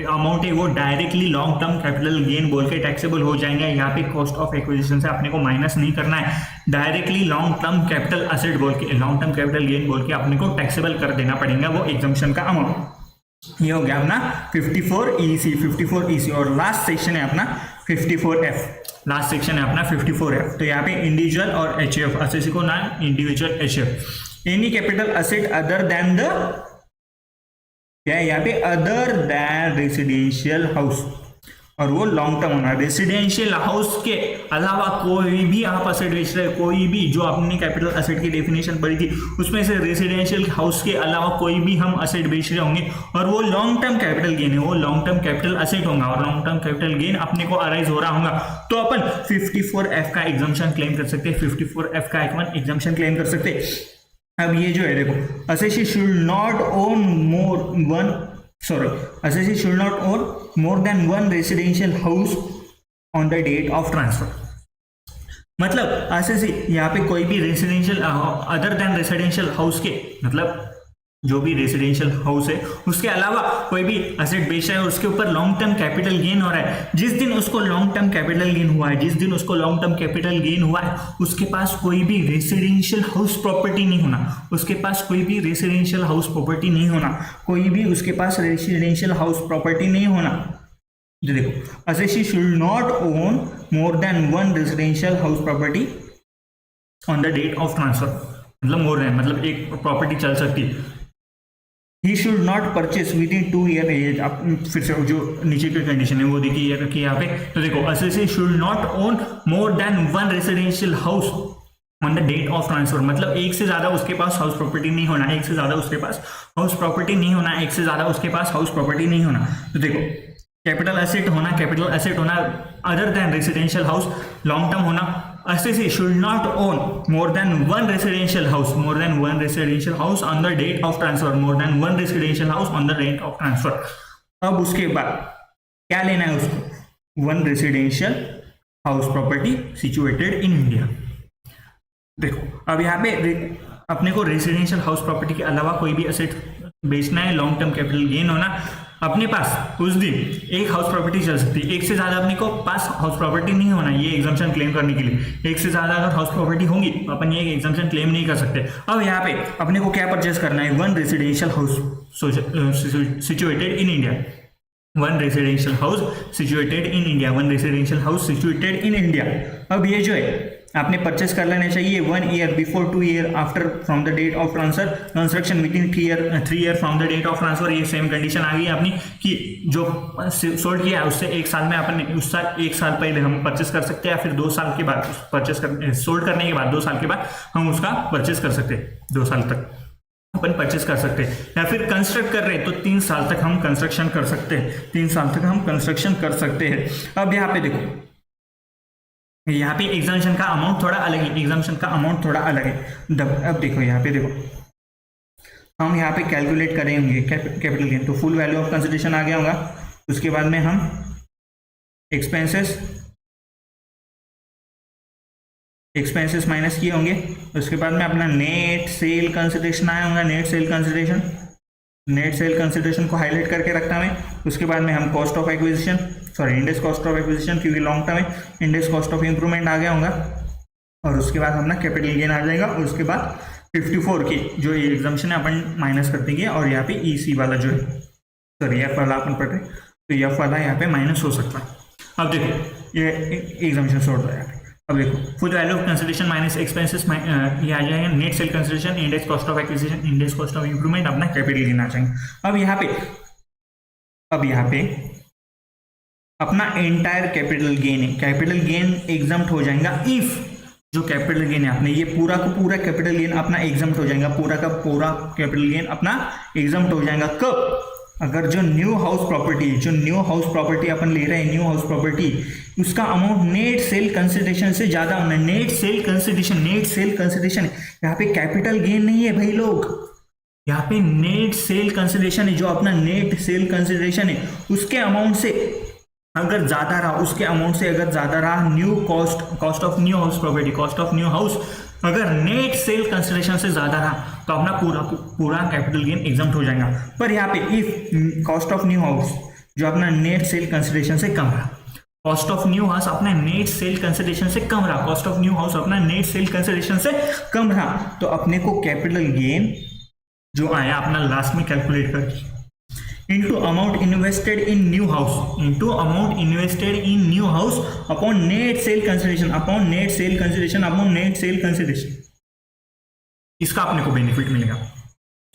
अमाउंट है वो directly long term capital gain बोल के टैक्सेबल हो जाएंगे। यहाँ पे कॉस्ट ऑफ एक्विजिशन से अपने को माइनस नहीं करना है, directly long term capital asset बोल के, लॉन्ग टर्म कैपिटल गेन बोल के अपने को टैक्सेबल कर देना पड़ेगा वो एग्जम्पशन का अमाउंट। ये हो गया अपना 54EC। और लास्ट सेक्शन है अपना 54F, लास्ट सेक्शन है अपना 54F। तो यहाँ पे इंडिविजुअल और HF, असेसी को ना individual HF, any capital asset other than the, क्या है यहाँ पे, अदर देन रेसिडेंशियल हाउस, और वो लॉन्ग टर्म होना। रेसिडेंशियल हाउस के अलावा कोई भी आप असेट बेच रहे, कोई भी जो आपने कैपिटल असेट की डेफिनेशन पढ़ी थी उसमें से रेसिडेंशियल हाउस के अलावा कोई भी हम असेट बेच रहे होंगे और वो लॉन्ग टर्म कैपिटल गेन है, वो लॉन्ग टर्म कैपिटल असेट होगा और लॉन्ग टर्म कैपिटल गेन अपने को अराइज हो रहा होगा, तो अपन 54F का एग्जम्पशन क्लेम कर सकते हैं, 54F का एग्जम्पशन क्लेम कर सकते हैं। अब ये जो है देखो, assessee should not own assessee should not own more than one residential house on the date of transfer। मतलब assessee यहाँ पे कोई भी residential other than residential house के, मतलब जो भी रेसिडेंशियल हाउस है उसके अलावा कोई भी असेट बेच रहा है और उसके ऊपर लॉन्ग टर्म कैपिटल गेन हो रहा है, जिस दिन उसको लॉन्ग टर्म कैपिटल गेन हुआ है, जिस दिन उसको लॉन्ग टर्म कैपिटल गेन हुआ है, उसके पास कोई भी रेसिडेंशियल हाउस प्रॉपर्टी नहीं होना, उसके पास कोई भी रेसिडेंशियल हाउस प्रॉपर्टी नहीं होना, कोई भी उसके पास रेसिडेंशियल हाउस प्रॉपर्टी नहीं होना। जो देखो, assessee should not own more than one residential house property on the date of transfer। मतलब मोर देन, मतलब एक प्रॉपर्टी चल सकती है। He should not purchase within 2 year as. अब फिर से जो नीचे की कंडीशन है वो देखिए रखिए यहाँ पे। तो देखो, assessee should not own more than one residential house on the date of transfer। मतलब एक से ज्यादा उसके पास हाउस प्रॉपर्टी नहीं होना, एक से ज्यादा उसके पास हाउस प्रॉपर्टी नहीं होना, एक से ज्यादा उसके पास हाउस प्रॉपर्टी नहीं होना। तो देखो, कैपिटल एसेट होना, कैपिटल एसेट होना other than residential house, long term होना। Assessee should not own more than one residential house, more than one residential house on the date of transfer, more than one residential house on the date of transfer। अब उसके बाद क्या लेना है उसको, one residential house property situated in India। देखो, अब यहाँ पे अपने को रेसिडेंशियल हाउस प्रॉपर्टी के अलावा कोई भी एसेट बेचना है, लॉन्ग टर्म कैपिटल गेन होना, अपने पास उस दिन एक हाउस प्रॉपर्टी चल सकती है, एक से ज्यादा अपने को पास हाउस प्रॉपर्टी नहीं होना ये एग्जम्पशन क्लेम करने के लिए। एक से ज्यादा अगर हाउस प्रॉपर्टी होगी तो अपन ये एग्जम्पशन क्लेम नहीं कर सकते। अब यहाँ पे अपने को क्या परचेस करना है, one residential house situated in India, one residential house situated in India, one residential house situated in India. अब ये जो है आपने परचेस कर लेना चाहिए 1 year before, 2 year after from the date of transfer, construction within 3 year from the date of transfer. ये सेम कंडीशन आ गई अपनी कि जो सोल्ड किया है उससे 1 साल में अपन उस साल 1 साल पहले हम परचेस कर सकते हैं, या फिर 2 साल के बाद परचेस कर, सोल्ड करने के बाद 2 साल के बाद हम उसका परचेस कर सकते हैं, 2 साल तक अपन परचेस कर सकते हैं। या फिर कंस्ट्रक्ट कर रहे हैं तो 3 साल तक हम कंस्ट्रक्शन कर सकते हैं, 3 साल तक हम कंस्ट्रक्शन कर सकते हैं। अब यहाँ पे देखो, यहाँ पे एग्जाम्पशन का अमाउंट थोड़ा अलग है, एग्जाम्पशन का अमाउंट थोड़ा अलग है। अब देखो यहाँ पे देखो, हम यहाँ पे कैलकुलेट करेंगे कैपिटल गेन, तो फुल वैल्यू ऑफ कंसिडरेशन आ गया होगा। उसके बाद में हम एक्सपेंसेस माइनस किए होंगे। उसके बाद में अपना नेट सेल कंसिडरेशन आया होगा, net sale consideration net sale consideration को हाईलाइट करके रखना है। उसके बाद में हम cost of acquisition, sorry index cost of acquisition, क्योंकि लॉन्ग टर्म है, इंडेक्स कॉस्ट ऑफ इंप्रूवमेंट आ गया होगा, और उसके बाद अपना कैपिटल गेन आ जाएगा। और उसके बाद 54 की जो एग्जाम्पशन है अपन माइनस कर देंगे, और यहाँ पे EC वाला जो है, सॉरी एफ वाला अपन पढ़ रहे, तो एफ वाला यहाँ पे माइनस हो सकता है। अब देखो ये एग्जाम्पशन सॉर्ट हो जाएगा। अब देखो full value of consideration minus expenses ये आ जाएगा, net sale consideration, index cost of acquisition, index cost of improvement, अपना कैपिटल गेन आ जाएंगे। अब यहाँ पे अपना एंटायर कैपिटल गेन है, कैपिटल गेन एग्जम्प्ट हो जाएगा इफ जो कैपिटल गेन है अपने, ये पूरा का पूरा कैपिटल गेन अपना एग्जम्प्ट हो जाएगा, पूरा का पूरा कैपिटल गेन अपना एग्जम्प्ट हो जाएगा। कब? अगर जो न्यू हाउस प्रॉपर्टी अपन ले रहे हैं, न्यू हाउस प्रॉपर्टी, उसका अमाउंट नेट सेल कंसिडरेशन से ज्यादा होना है। नेट सेल कंसिडरेशन यहाँ पे कैपिटल गेन नहीं है भाई लोग, यहाँ पे नेट सेल कंसिडरेशन है। जो अपना नेट सेल कंसिडरेशन है उसके अमाउंट से अगर ज्यादा रहा, उसके अमाउंट से अगर ज्यादा रहा, new cost of new house property, cost of new house अगर नेट सेल कंसिडरेशन से ज्यादा रहा, तो अपना पूरा कैपिटल गेन एग्जम्प्ट हो जाएगा। पर यहाँ पे if cost of new house जो अपना नेट सेल कंसिडरेशन से कम रहा, कॉस्ट ऑफ न्यू हाउस अपना नेट सेल कंसिडरेशन से कम रहा, कॉस्ट ऑफ न्यू हाउस अपना नेट सेल कंसिडरेशन से कम रहा, तो अपने को कैपिटल गेन जो आया अपना लास्ट में कैलकुलेट करके into amount invested in new house upon net sale consideration, इसका अपने को बेनिफिट मिलेगा।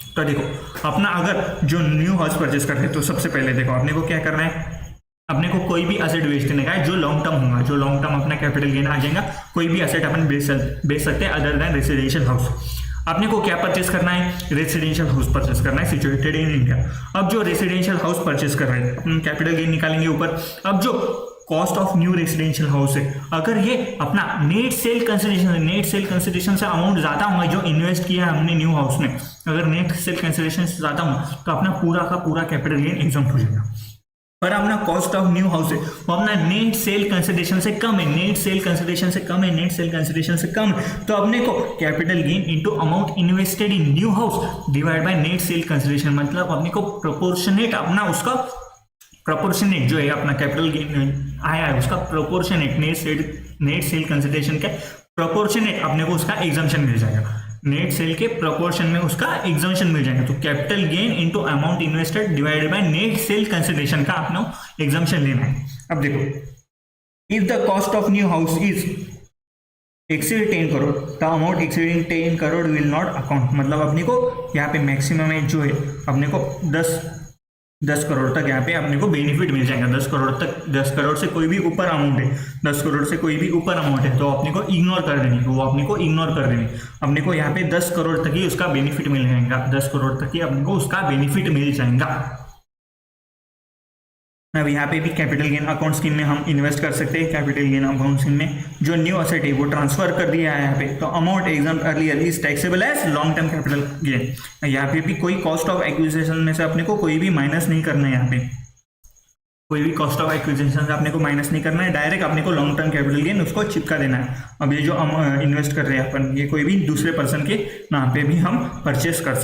तो देखो अपना अगर जो न्यू हाउस परचेस करते हैं, तो सबसे पहले देखो अपने को क्या करना है, अपने को कोई भी एसेट बेच देने का है जो लॉन्ग टर्म होगा, जो लॉन्ग टर्म अपना कैपिटल गेन आ जाएगा। कोई भी एसेट अपन बेच सकते हैं अदर देन रेसिडेंशियल हाउस। अपने को क्या परचेस करना है, रेसिडेंशियल हाउस परचेस करना है सिचुएटेड इन इंडिया। अब जो रेसिडेंशियल हाउस परचेस कर रहे हैं, अपन कैपिटल गेन निकालेंगे ऊपर। अब जो cost of new residential house है, अगर ये अपना नेट सेल कंसिडरेशन से अमाउंट ज्यादा होगा जो इन्वेस्ट किया है हमने न्यू हाउस में, अगर नेट सेल कंसिडरेशन से ज्यादा होगा, तो अपना पूरा का पूरा कैपिटल गेन एग्जम्प्ट हो जाएगा। पर अपना कॉस्ट ऑफ न्यू हाउस है वो अपना नेट सेल कंसिडरेशन से कम है, तो अपने को capital gain into amount invested in new house divide by net sale consideration, मतलब अपने को प्रोपोर्शनेट अपना उसका प्रोपोर्शनेट जो है अपना कैपिटल गेन आया है उसका प्रोपोर्शनेट नेट सेल कंसिडरेशन के प्रोपोर्शनेट अपने को उसका एग्जम्पशन मिल जाएगा, नेट सेल के प्रोपोर्शन में उसका एग्जम्पशन मिल जाएगा। तो capital gain into amount invested divided by net sale consideration का अपना एग्जम्पशन लेना है। अब देखो if the cost of new house is exceed 10 crore, the amount exceeding 10 crore will not account, मतलब अपने को यहाँ पे मैक्सिमम है जो है अपने को 10 करोड़ तक यहाँ पे अपने को बेनिफिट मिल जाएगा। 10 करोड़ से कोई भी ऊपर अमाउंट है, 10 करोड़ से कोई भी ऊपर अमाउंट है तो अपने को इग्नोर कर देनी, अपने को यहाँ पे 10 करोड़ तक ही उसका बेनिफिट मिल जाएगा, 10 करोड़ तक ही अपने को उसका बेनिफिट मिल जाएगा। अब यहाँ पे भी कैपिटल गेन अकाउंट स्कीम में हम इन्वेस्ट कर सकते हैं। कैपिटल गेन अकाउंट स्कीम में जो न्यू एसेट है वो ट्रांसफर कर दिया है यहाँ पे, तो amount exempt earlier is taxable as long term capital gain. यहाँ पे भी कोई कॉस्ट ऑफ एक्विजिशन में से अपने को कोई भी माइनस नहीं करना है, यहाँ पे कोई भी कॉस्ट ऑफ एक्विजिशन से अपने को माइनस नहीं करना है, डायरेक्ट अपने को लॉन्ग टर्म कैपिटल गेन उसको चिपका देना है। अब ये जो इन्वेस्ट कर रहे हैं अपन, ये कोई भी दूसरे पर्सन के नाम पे भी हम परचेस कर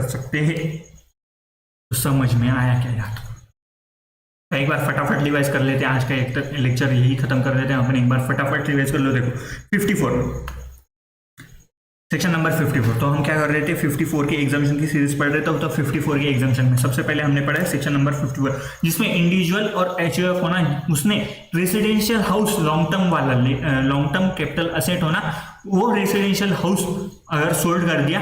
सकते हैं, तो समझ में आया क्या यार? तो एक बार फटाफट रिवाइज कर लेते हैं, आज का एक लेक्चर यही खत्म कर देते हैं अपन। एक बार फटाफट रिवाइज कर लो। देखो 54 सेक्शन नंबर 54, तो हम क्या कर रहे थे, 54 की एग्जाम्पशन की सीरीज पढ़ रहे थे। तो 54 की एग्जाम्पशन में सबसे पहले हमने पढ़ा है सेक्शन नंबर 54, जिसमें इंडिविजुअल और एचयूएफ होना, उसने रेसिडेंशियल हाउस लॉन्ग टर्म वाला लॉन्ग टर्म कैपिटल असेट होना, वो रेसिडेंशियल हाउस अगर सोल्ड कर दिया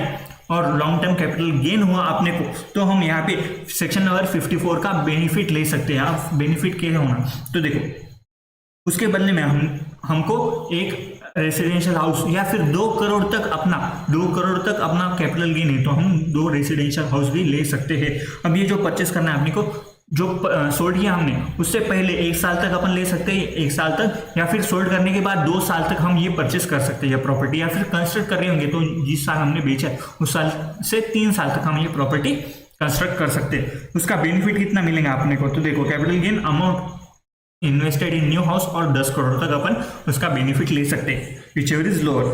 और लॉन्ग टर्म कैपिटल गेन हुआ अपने को, तो हम यहाँ पे सेक्शन नंबर 54 का बेनिफिट ले सकते हैं। अब बेनिफिट क्या होना, तो देखो उसके बदले में हमको एक रेसिडेंशियल हाउस या फिर 2 करोड़ तक अपना कैपिटल गेन है, तो हम 2 रेसिडेंशियल हाउस भी ले सकते हैं। अब ये जो परचेस करना है अपने को, जो सोल्ड किया हमने उससे पहले 1 साल तक अपन ले सकते हैं, 1 साल तक, या फिर सोल्ड करने के बाद 2 साल तक हम ये परचेस कर सकते हैं ये प्रॉपर्टी, या फिर कंस्ट्रक्ट कर रहे होंगे तो जिस साल हमने बेचा है उस साल से 3 साल तक हम ये प्रॉपर्टी कंस्ट्रक्ट कर सकते हैं। उसका बेनिफिट कितना मिलेगा अपने को, तो देखो capital gain amount invested in new house और 10 करोड़ तक अपन उसका बेनिफिट ले सकते हैं, which ever is lower.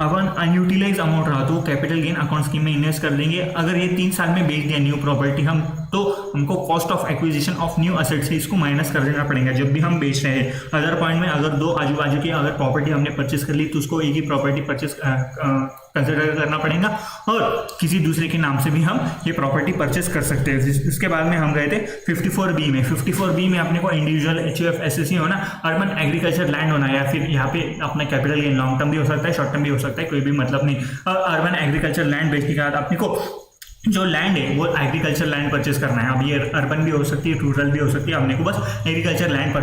Upon unutilise amount रहा तो कैपिटल गेन अकाउंट स्कीम में इन्वेस्ट कर देंगे। अगर ये 3 साल में बेच दिया न्यू प्रॉपर्टी हम, तो हमको cost of acquisition of new asset से इसको माइनस कर देना पड़ेगा जब भी हम बेच रहे हैं। अदर पॉइंट में अगर दो आजू बाजू की अगर प्रॉपर्टी हमने परचेस कर ली तो उसको एक ही प्रॉपर्टी परचेस कंसिडर करना पड़ेगा और किसी दूसरे के नाम से भी हम ये प्रॉपर्टी परचेस कर सकते हैं। इसके बाद में हम गए थे 54B में। 54B में अपने को इंडिविजुअल HUF SSC होना, अर्बन एग्रीकल्चर लैंड होना, या फिर यहाँ पे अपना कैपिटल गेन लॉन्ग टर्म भी हो सकता है, शॉर्ट टर्म भी हो सकता है, कोई भी मतलब नहीं। और अर्बन एग्रीकल्चर लैंड बेचने के बाद अपने को जो लैंड है वो एग्रीकल्चर लैंड परचेस करना है। अब ये अर्बन भी हो सकती है, रूरल भी हो सकती है, हमने को बस एग्रीकल्चर लैंड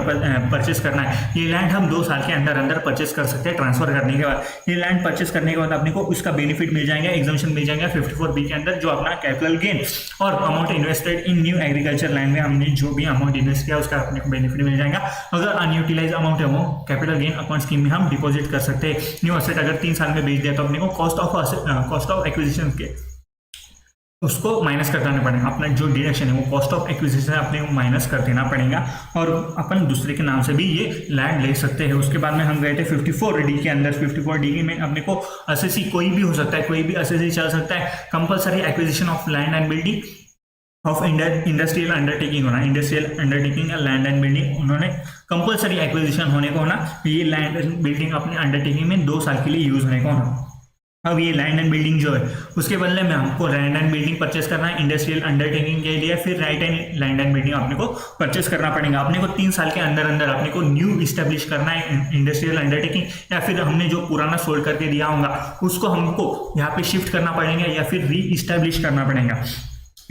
परचेस करना है। ये लैंड हम 2 साल के अंदर परचेस कर सकते हैं ट्रांसफर करने के बाद। ये लैंड परचेस करने के बाद अपने को उसका बेनिफिट मिल जाएगा, एग्जम्पशन मिल जाएगा 54B के अंदर, जो अपना कैपिटल गेन और amount invested in new agriculture land में हमने जो भी अमाउंट इन्वेस्ट किया उसका अपने को बेनिफिट मिल जाएगा। अगर अनयूटिलाइज अमाउंट है वो कैपिटल गेन अकाउंट स्कीम में हम डिपॉजिट कर सकते हैं। न्यू असेट अगर 3 साल में बेच दिया तो अपने को कॉस्ट ऑफ एक्विजिशन के उसको माइनस कर देना पड़ेगा। अपना जो डिडक्शन है वो कॉस्ट ऑफ एक्विजिशन है अपने को माइनस कर देना पड़ेगा और अपन दूसरे के नाम से भी ये लैंड ले सकते हैं। उसके बाद में हम गए थे 54D के अंदर। 54D में अपने को असेसी कोई भी हो सकता है, कोई भी असेसी चल सकता है। Compulsory acquisition of land and building of industrial undertaking होना, industrial undertaking land and building उन्होंने कंपलसरी एक्विजिशन होने को होना। ये लैंड एंड बिल्डिंग अपने अंडरटेकिंग में 2 साल के लिए यूज होने को होना। अब ये लैंड एंड बिल्डिंग जो है उसके बदले में हमको लैंड एंड बिल्डिंग परचेस करना है इंडस्ट्रियल अंडरटेकिंग के लिए, फिर right and land and building अपने को परचेस करना पड़ेगा। अपने को 3 साल के अंदर अपने को न्यू इस्टेब्लिश करना है इंडस्ट्रियल अंडरटेकिंग, या फिर हमने जो पुराना सोल्ड करके दिया होगा उसको हमको यहाँ पे शिफ्ट करना पड़ेगा या फिर री इस्टेब्लिश करना पड़ेगा।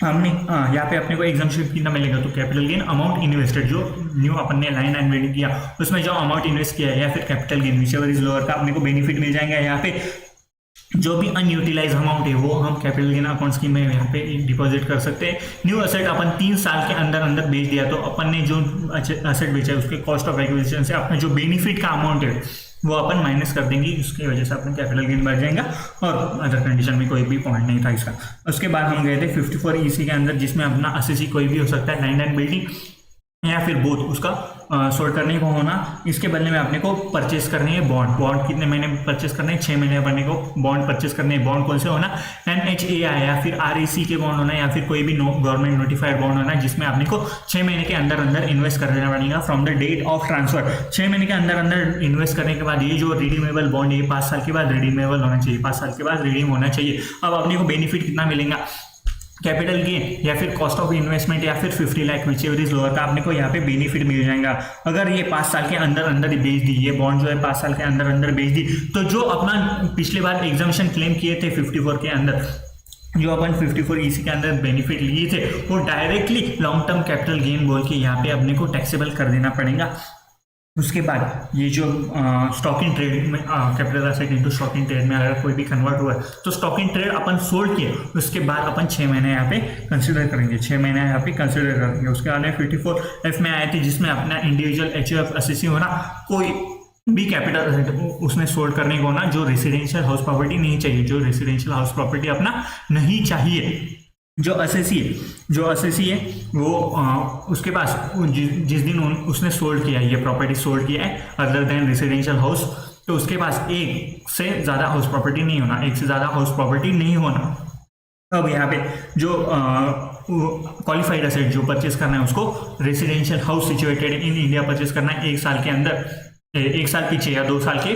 हमने यहाँ पे अपने को एग्जाम्पशन कितना मिलेगा तो कैपिटल गेन अमाउंट इन्वेस्टेड, जो न्यू अपन ने लैंड एंड बिल्डिंग किया उसमें जो अमाउंट इन्वेस्ट किया है, या फिर capital gain whichever is lower का अपने को बेनिफिट मिल जाएगा। यहाँ पे जो भी अनयूटिलाइज अमाउंट है वो हम कैपिटल गेन अकाउंट स्कीम में यहाँ पे डिपॉजिट कर सकते हैं। न्यू असेट अपन 3 साल के अंदर बेच दिया तो अपन ने जो असेट बेचा है उसके कॉस्ट ऑफ एक्विजिशन से अपना जो बेनिफिट का अमाउंट है वो अपन माइनस कर देंगे, उसकी वजह से अपना कैपिटल गेन बढ़ जाएगा और अदर कंडीशन में कोई भी पॉइंट नहीं था इसका। उसके बाद हम गए थे 54EC के अंदर, जिसमें अपना असेसी कोई भी हो सकता है, लैंड एंड बिल्डिंग या फिर बोथ उसका सोल्ड करने को होना। इसके बदले में अपने को परचेस करने है बॉन्ड कितने महीने परचेस करने हैं, 6 महीने अपने को बॉन्ड परचेस करने हैं। बॉन्ड कौन से होना, NHAI या फिर REC के बॉन्ड होना, या फिर कोई भी गवर्नमेंट नोटिफाइड बॉन्ड होना, जिसमें अपने को 6 महीने के अंदर इन्वेस्ट कर देना पड़ेगा from the date of transfer. 6 महीने के अंदर इन्वेस्ट करने के बाद ये जो रिडीमेबल बॉन्ड है 5 साल के बाद रिडीमेबल होना चाहिए, 5 साल के बाद रिडीम होना चाहिए। अब अपने को बेनिफिट कितना मिलेगा, कैपिटल गेन या फिर कॉस्ट ऑफ इन्वेस्टमेंट या फिर 50 लाख विचएवर इज लोअर का अपने को यहाँ पे बेनिफिट मिल जाएगा। अगर ये 5 साल के अंदर ही बेच दी, ये बॉन्ड जो है 5 साल के अंदर बेच दी, तो जो अपना पिछले बार एग्जाम्पशन क्लेम किए थे 54 के अंदर, जो अपन 54EC के अंदर बेनिफिट लिए थे, वो directly long term capital gain बोल के यहाँ पे अपने को टैक्सेबल कर देना पड़ेगा। उसके बाद ये जो स्टॉक इन ट्रेड में capital asset into stock in trade में अगर कोई भी कन्वर्ट हुआ है तो stock in trade upon sold किए, उसके बाद अपन 6 महीने यहाँ पे कंसीडर करेंगे, 6 महीने यहाँ पे कंसीडर करेंगे। उसके बाद 54F में आए थे, जिसमें अपना इंडिविजुअल HUF SSC होना, कोई भी कैपिटल एसेट उसमें सोल्ड करने को होना जो रेसिडेंशियल हाउस प्रॉपर्टी नहीं चाहिए, जो रेसिडेंशियल हाउस प्रॉपर्टी अपना नहीं चाहिए। जो असेसी है वो उसके पास जिस दिन उसने सोल्ड किया है, ये प्रॉपर्टी सोल्ड किया है अदर देन रेसिडेंशियल हाउस, तो उसके पास एक से ज़्यादा हाउस प्रॉपर्टी नहीं होना, एक से ज़्यादा हाउस प्रॉपर्टी नहीं होना। अब यहाँ पे जो क्वालिफाइड एसेट जो परचेस करना है उसको residential house situated in India purchase करना है 1 साल के अंदर, 1 साल पीछे या 2 साल के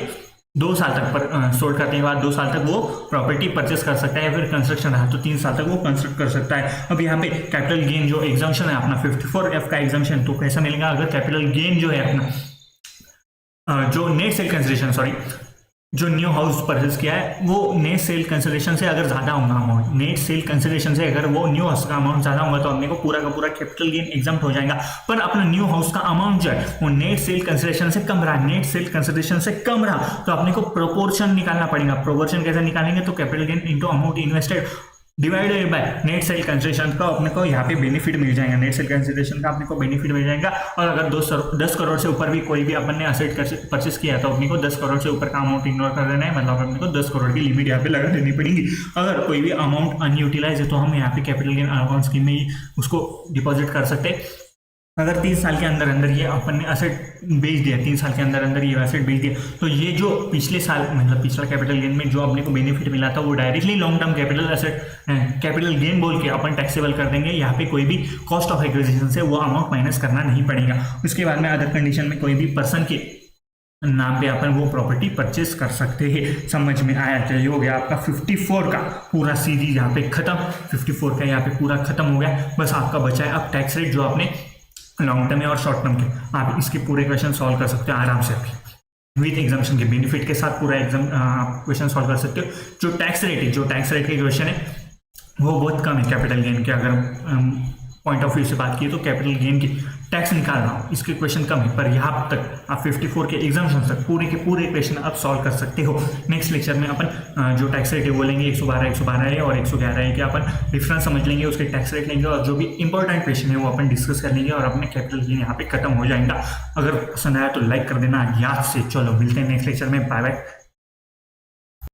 2 साल तक सोल्ड करने के बाद 2 साल तक वो प्रॉपर्टी परचेस कर सकता है, या फिर कंस्ट्रक्शन रहा तो 3 साल तक वो कंस्ट्रक्ट कर सकता है। अब यहाँ पे कैपिटल गेन जो एग्जाम्पशन है अपना 54F का एग्जाम्पशन तो कैसा मिलेगा, अगर कैपिटल गेन जो है अपना जो नेट सेल कंसिडरेशन जो न्यू हाउस परचेस किया है वो नेट सेल कंसिडरेशन से अगर ज़्यादा होगा अमाउंट, नेट सेल कंसिडरेशन से अगर वो न्यू हाउस का अमाउंट ज़्यादा होगा तो अपने को पूरा का पूरा कैपिटल गेन एग्जाम्प्ट हो जाएगा। पर अपना न्यू हाउस का अमाउंट जो है वो नेट सेल कंसिडरेशन से कम रहा, नेट सेल कंसिडरेशन से कम रहा तो अपने को प्रोपोर्शन निकालना पड़ेगा। प्रोपोर्शन कैसे निकालेंगे तो capital gain into amount invested divided by net sale consideration का अपने को यहाँ पे बेनिफिट मिल जाएगा, नेट सेल कंसिडरेशन का अपने को बेनिफिट मिल जाएगा। और अगर 10 करोड़ से ऊपर भी कोई भी अपन ने असेट परचेस किया तो अपने को 10 करोड़ से ऊपर का अमाउंट इग्नोर कर देना है, मतलब अपने को 10 करोड़ की लिमिट यहाँ पे लगा देनी पड़ेगी। अगर कोई भी अमाउंट अनयूटिलाइज है तो हम यहाँ पे कैपिटल गेन अकाउंट स्कीम में ही उसको डिपॉजिट कर सकते हैं। अगर 3 साल के अंदर अंदर ये अपन ने एसेट बेच दिया, 3 साल के अंदर अंदर ये एसेट बेच दिया, तो ये जो पिछले साल मतलब पिछला कैपिटल गेन में जो अपने को बेनिफिट मिला था वो directly long term capital asset capital gain बोल के अपन टैक्सेबल कर देंगे। यहाँ पे कोई भी कॉस्ट ऑफ एक्विजिशन से वो अमाउंट माइनस करना नहीं पड़ेगा। उसके बाद में अदर कंडीशन में कोई भी पर्सन के नाम पे अपन वो प्रॉपर्टी परचेस कर सकते हैं। समझ में आया? तो ये हो गया आपका 54 का पूरा सीरीज यहाँ पे खत्म। 54 का यहाँ पे पूरा खत्म हो गया। बस आपका बचा है अब टैक्स रेट, जो आपने लॉन्ग टर्म और शॉर्ट टर्म के आप इसके पूरे क्वेश्चन सॉल्व कर सकते हो आराम से विथ एग्जाम्शन के बेनिफिट के साथ पूरा एग्जाम क्वेश्चन सॉल्व कर सकते हो। जो टैक्स रेट के क्वेश्चन है वो बहुत कम है कैपिटल गेन के। अगर पॉइंट ऑफ व्यू से बात की तो कैपिटल गेन की टैक्स निकालना हो इसके क्वेश्चन कम है, पर यहाँ तक आप 54 के एग्जाम्शन तक पूरे के पूरे क्वेश्चन आप सॉल्व कर सकते हो। नेक्स्ट लेक्चर में अपन जो टैक्स रेट है वो लेंगे 112 है और 111 है कि अपन डिफरेंस समझ लेंगे, उसके टैक्स रेट लेंगे और जो भी इंपॉर्टेंट क्वेश्चन है वो अपन डिस्कस कर लेंगे और अपने कैपिटल गेन यहाँ पे खत्म हो जाएगा। अगर पसंद आया तो लाइक कर देना याद से। चलो मिलते हैं नेक्स्ट लेक्चर में। Bye bye.